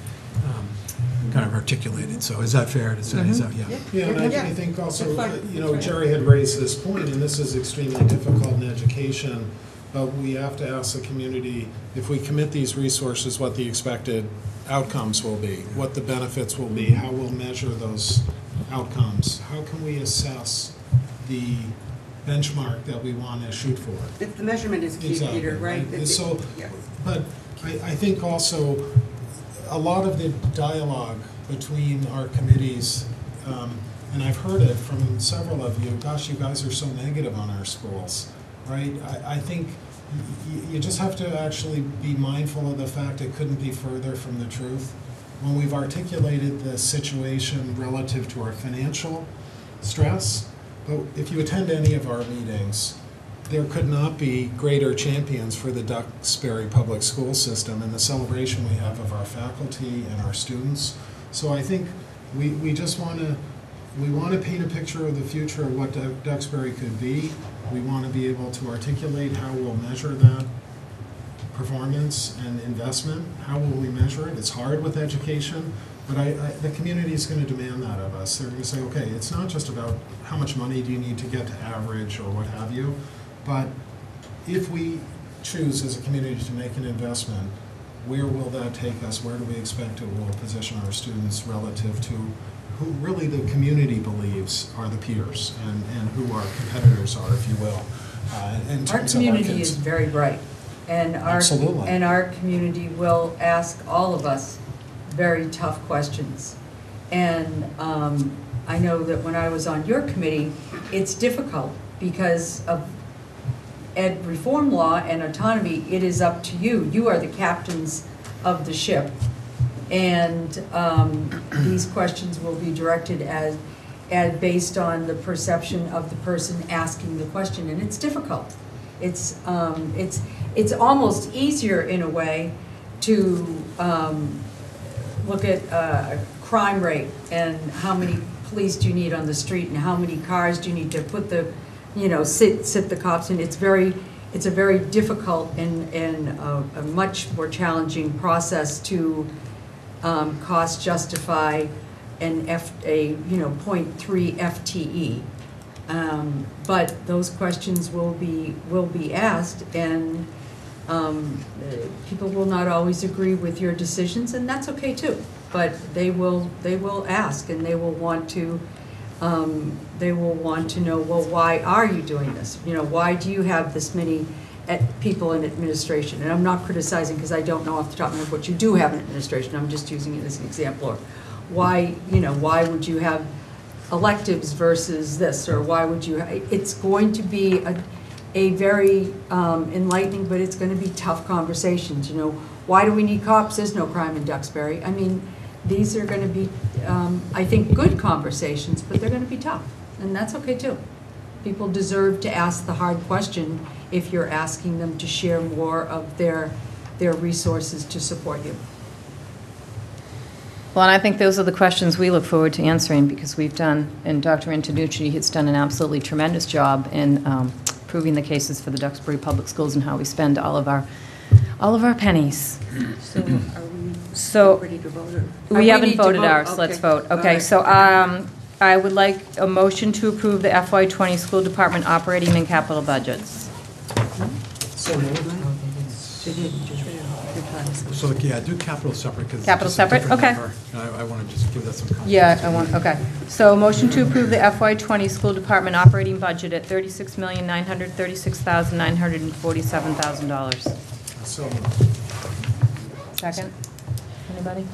G: kind of articulated. So is that fair to say? Is that,
M: Yeah, and I think also, you know, Jerry had raised this point, and this is extremely difficult in education, but we have to ask the community, if we commit these resources, what the expected outcomes will be, what the benefits will be, how we'll measure those outcomes, how can we assess the benchmark that we want to shoot for.
R: The measurement is key, exactly, Peter, right?
M: So, but I think also a lot of the dialogue between our committees, and I've heard it from several of you, gosh, you guys are so negative on our schools, right? I think you just have to actually be mindful of the fact it couldn't be further from the truth. When we've articulated the situation relative to our financial stress, but if you attend any of our meetings, there could not be greater champions for the Duxbury public school system and the celebration we have of our faculty and our students. So I think we just want to paint a picture of the future of what Duxbury could be. We want to be able to articulate how we'll measure that. performance and investment. How will we measure it? It's hard with education, but the community is going to demand that of us. They're going to say, okay, it's not just about how much money do you need to get to average or what have you, but if we choose as a community to make an investment, where will that take us? Where do we expect it will position our students relative to who really the community believes are the peers and who our competitors are, if you will, in terms
L: Our
M: of
L: community
M: kids.
L: is very bright, and
M: Absolutely.
L: our community will ask all of us very tough questions. And I know that when I was on your committee, it's difficult because of ed reform law and autonomy. It is up to you. You are the captains of the ship. And these questions will be directed as based on the perception of the person asking the question, and it's difficult. It's almost easier in a way to look at crime rate and how many police do you need on the street and how many cars do you need to put the, sit the cops in. It's a very difficult and a much more challenging process to cost justify a 0.3 FTE. But those questions will be asked, and people will not always agree with your decisions, and that's okay too. But they will ask, and they will want to know, well, why are you doing this? Why do you have this many people in administration? And I'm not criticizing because I don't know off the top of my head what you do have in administration. I'm just using it as an example. Or why would you have electives versus this, or why would you? It's going to be a very enlightening, but it's going to be tough conversations. Why do we need cops? There's no crime in Duxbury. I mean, these are going to be, I think, good conversations, but they're going to be tough, and that's okay too. People deserve to ask the hard question if you're asking them to share more of their resources to support you.
D: Well, and I think those are the questions we look forward to answering, because we've done, and Dr. Antonucci has done an absolutely tremendous job in proving the cases for the Duxbury Public Schools and how we spend all of our pennies.
L: So are we ready to vote?
D: We haven't voted ours,
L: Okay.
D: let's vote.
L: All
D: Okay,
L: right.
D: so I would like a motion to approve the FY20 school department operating and capital budgets.
M: So moved.
G: So, yeah, do capital separate, because.
D: Capital separate? Okay.
G: I want to just give that some context.
D: Yeah, okay. So motion to approve the FY20 school department operating budget at $36,936,947,000.
M: So moved.
D: Second? Anybody?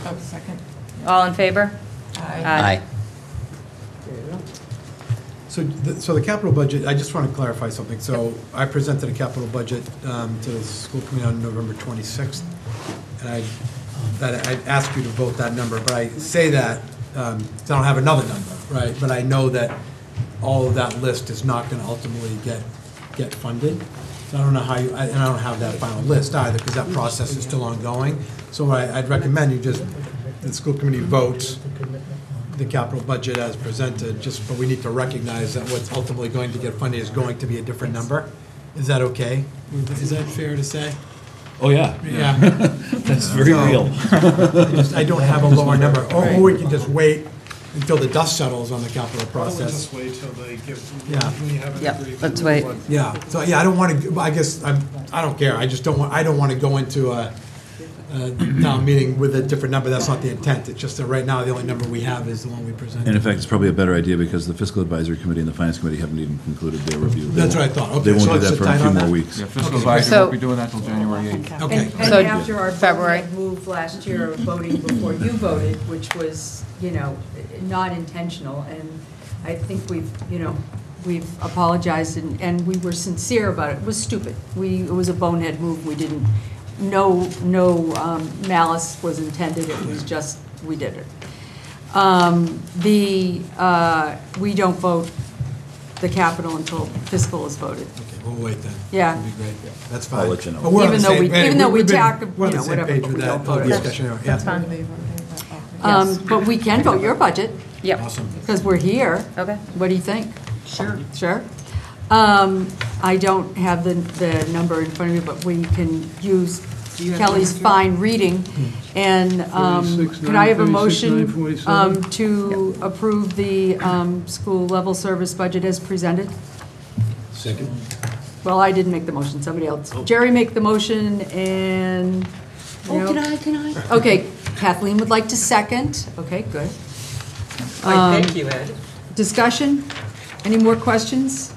B: Oh, second.
D: All in favor?
F: Aye.
G: So the capital budget, I just want to clarify something. So I presented a capital budget to the school committee on November 26th, and I'd ask you to vote that number, but I say that, 'cause I don't have another number, right? But I know that all of that list is not going to ultimately get funded. So I don't know how and I don't have that final list either, because that process is still ongoing. So I'd recommend the school committee votes the capital budget as presented, but we need to recognize that what's ultimately going to get funded is going to be a different number. Is that okay? Is that fair to say?
P: Oh, yeah.
G: Yeah.
P: That's very real.
G: I don't have a lower number, or we can just wait until the dust settles on the capital process.
M: Just wait till they give,
G: Yeah.
M: when you have an
D: Yep,
M: agreement.
D: let's wait.
G: Yeah, so, yeah, I don't want to, I guess, I don't care, I just don't want to go into a town meeting with a different number. That's not the intent. It's just that right now, the only number we have is the one we presented.
P: And in fact, it's probably a better idea because the fiscal advisory committee and the finance committee haven't even concluded their review.
G: That's what I thought. Okay,
P: They won't
G: so
P: do
G: let's
P: that for
G: sit
P: a
G: tight
P: few
G: on
P: more
G: that.
P: weeks.
Q: Yeah, fiscal
D: So-
Q: advisory won't be doing that till January 8th.
G: Okay.
L: And
D: So-
L: after our
D: February.
L: vote move last year of voting before you voted, which was, not intentional, and I think we've apologized and we were sincere about it. It was stupid. It was a bonehead move. We didn't, no malice was intended. It was just, we did it. We don't vote the capital until fiscal is voted.
G: Okay, we'll wait then.
L: Yeah.
G: That'd be great. That's fine.
P: I'll let you know.
G: But we're on the
L: Even though
G: same-
L: we- even though we
G: we've been-
L: talk,
G: we're on the same
L: whatever,
G: page
L: but
G: with
L: we
G: that
L: don't
G: whole
L: vote it.
G: discussion. Yeah.
D: That's fine.
L: But we can vote your budget.
D: Yep.
G: Awesome.
L: Because we're here.
D: Okay.
L: What do you think?
R: Sure.
L: Sure. I don't have the number in front of me, but we can use
R: Do you have
L: Kelly's
R: the answer?
L: fine reading. And could I have a
O: 36,
L: motion
O: 947?
L: to approve the school level service budget as presented?
N: Second?
L: Well, I didn't make the motion, somebody else. Jerry make the motion and...
R: Can I?
L: Okay, Kathleen would like to second. Okay, good.
R: Thank you, Ed.
L: Discussion? Any more questions?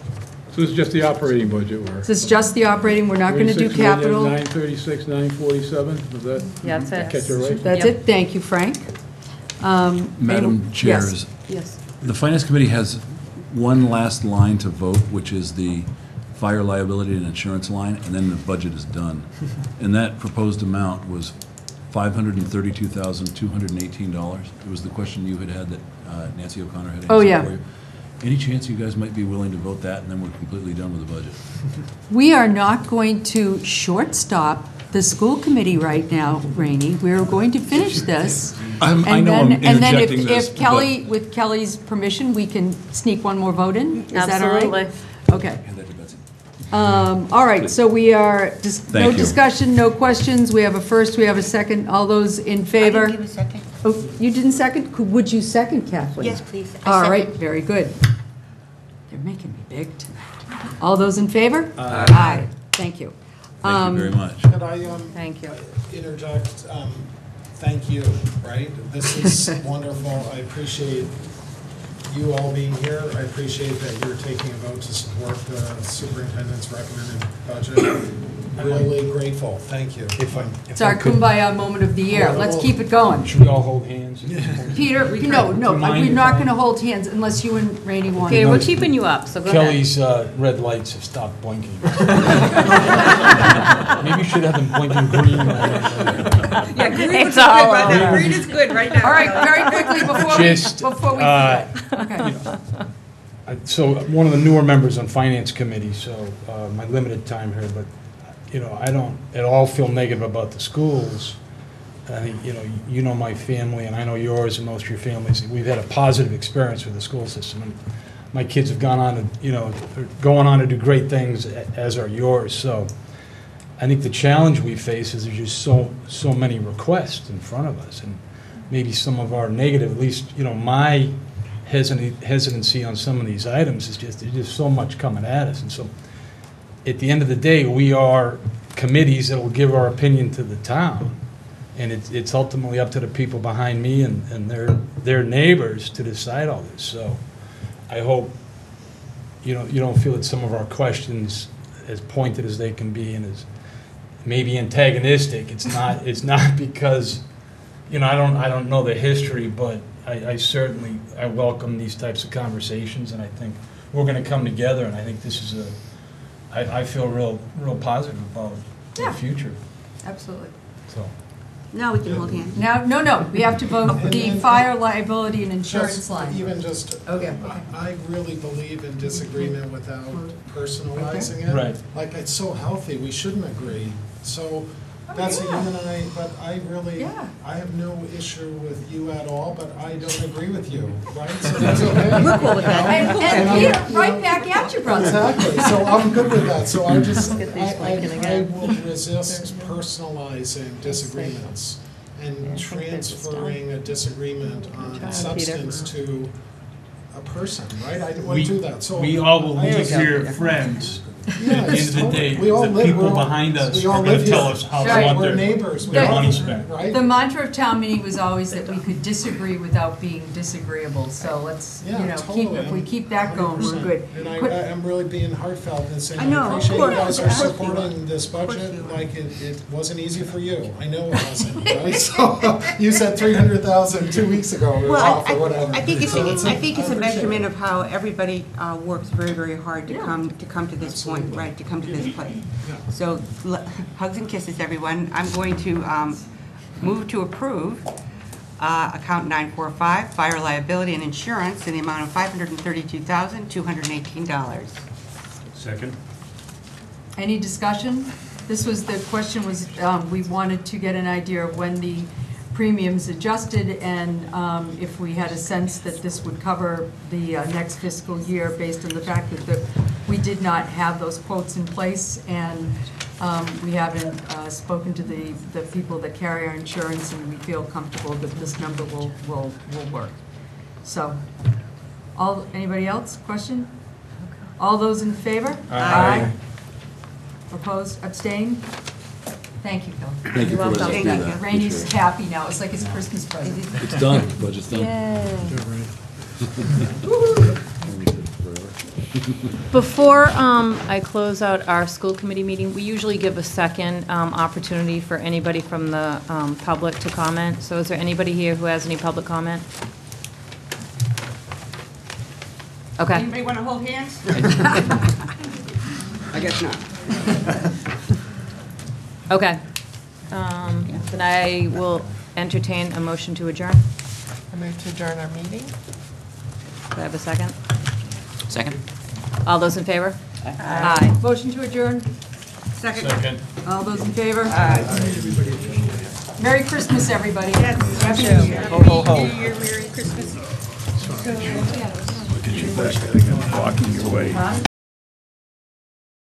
O: So this is just the operating budget, we're...
L: This is just the operating, we're not going to do capital.
O: 936, 947, was that?
D: Yeah, that's it.
O: Catch it right?
L: That's it, thank you, Frank.
P: Madam Chair,
L: Yes, yes.
P: the Finance Committee has one last line to vote, which is the fire liability and insurance line, and then the budget is done. And that proposed amount was $532,218. It was the question you had that Nancy O'Connor had answered
L: Oh, yeah.
P: for you. Any chance you guys might be willing to vote that, and then we're completely done with the budget?
L: We are not going to shortstop the school committee right now, Rainey. We're going to finish this.
P: I know I'm
L: And then
P: interjecting this,
L: if Kelly, with Kelly's permission, we can sneak one more vote in? Is that all right?
D: Absolutely.
L: Okay. All right, so we are, no
P: Thank you.
L: discussion, no questions. We have a first, we have a second. All those in favor?
R: I didn't give a second.
L: Oh, you didn't second? Would you second, Kathleen?
R: Yes, please. I
L: All
R: second.
L: right, very good. They're making me big tonight. All those in favor? Aye. Thank you.
P: Thank you very much.
M: Could I
L: Thank you.
M: interject? Thank you, right? This is wonderful. I appreciate you all being here. I appreciate that you're taking a vote to support the superintendent's recommended budget. Really grateful. Thank you.
L: It's our kumbaya moment of the year. Let's keep it going.
N: Should we all hold hands?
L: Peter, no,
N: Do you mind
L: we're
N: if
L: not
N: I-
L: going to hold hands unless you and Rainey want
D: Okay,
L: to.
D: we're keeping you up, so go ahead.
N: Kelly's red lights have stopped blinking. Maybe you should have them blinking green.
R: Yeah, green
D: It's
R: is good
D: all
R: right now.
D: over.
R: Green is good right now.
L: All right, very quickly
N: Just,
L: before we forget. Okay.
N: So one of the newer members on Finance Committee, so my limited time here, but, I don't at all feel negative about the schools. I think, you know my family, and I know yours and most of your families. We've had a positive experience with the school system. And my kids have gone on to, they're going on to do great things, as are yours. So I think the challenge we face is there's just so many requests in front of us. And maybe some of our negative, at least, my hesitancy on some of these items is just, there's just so much coming at us. And so at the end of the day, we are committees that will give our opinion to the town. And it's ultimately up to the people behind me and their neighbors to decide all this. So I hope you don't feel that some of our questions, as pointed as they can be and as maybe antagonistic, it's not because, I don't know the history, but I certainly welcome these types of conversations, and I think we're going to come together, and I think this is I feel real positive about the future.
L: Absolutely.
N: So.
R: Now we can hold hands.
L: Now, no, we have to vote the fire liability and insurance line.
M: Okay. I really believe in disagreement without personalizing it.
N: Right.
M: Like, it's so healthy, we shouldn't agree. So, that's you and I, but I really, I have no issue with you at all, but I don't agree with you, right? So that's okay.
L: We're cool with that. And Peter, right back at you, brother.
M: Exactly, so I'm good with that, so I just,
L: Get these blinking
M: I
L: again.
M: will resist personalizing disagreements and transferring a disagreement on substance to a person, right? I wouldn't do that, so.
N: We all will
M: I
N: leave here
M: understand.
N: friends.
M: Yeah,
N: At the end of the day,
M: we all
N: the
M: live-
N: people
M: we're all-
N: behind us
M: we all
N: are going
M: live
N: to tell
M: here.
N: us how
L: Right.
N: they want
M: We're
N: their
M: neighbors, we
N: their
M: all-
N: money spent.
M: right?
L: The mantra of town meeting was always that we could disagree without being disagreeable, so let's,
M: Yeah, totally.
L: if we keep that going, we're
M: 100%.
L: good.
M: And
L: Put-
M: I'm really being heartfelt and saying,
R: I know,
M: I
R: of
M: appreciate you
R: course,
M: guys
R: of
M: are
R: course you
M: supporting this
R: course
M: budget,
R: you are.
M: like it wasn't easy for you. I know it wasn't, right? So, you said 300,000 2 weeks ago, it was off or whatever.
R: I think it's
M: So
R: a
M: I appreciate
R: measurement
M: it.
R: of how everybody works very, very hard to come to this point, right, to come to this place. So, hugs and kisses, everyone. I'm going to move to approve account 945, fire liability and insurance, in the amount of $532,218.
N: Second.
L: Any discussion? The question was, we wanted to get an idea of when the premiums adjusted and if we had a sense that this would cover the next fiscal year based on the fact that the
S: we did not have those quotes in place, and we haven't spoken to the people that carry our insurance, and we feel comfortable that this number will work. So, anybody else? Question? All those in favor?
M: Aye.
S: Opposed, abstained? Thank you, Phil.
P: Thank you for letting us do
S: Thank you.
P: that.
S: Randy's
P: Appreciate it.
S: happy now, it's like his Christmas present.
P: It's done, budget's done.
D: Before I close out our school committee meeting, we usually give a second opportunity for anybody from the public to comment. So is there anybody here who has any public comment? Okay.
R: Anybody want to hold hands? I guess not.
D: Okay. Then I will entertain a motion to adjourn.
B: I move to adjourn our meeting.
D: Do I have a second?
F: Second?
D: All those in favor? Aye.
S: Motion to adjourn?
M: Second.
S: All those in favor? Aye. Merry Christmas, everybody. Happy New Year.
O: Ho, ho, ho.
S: Merry Christmas.
O: Look at you back there again, blocking your way.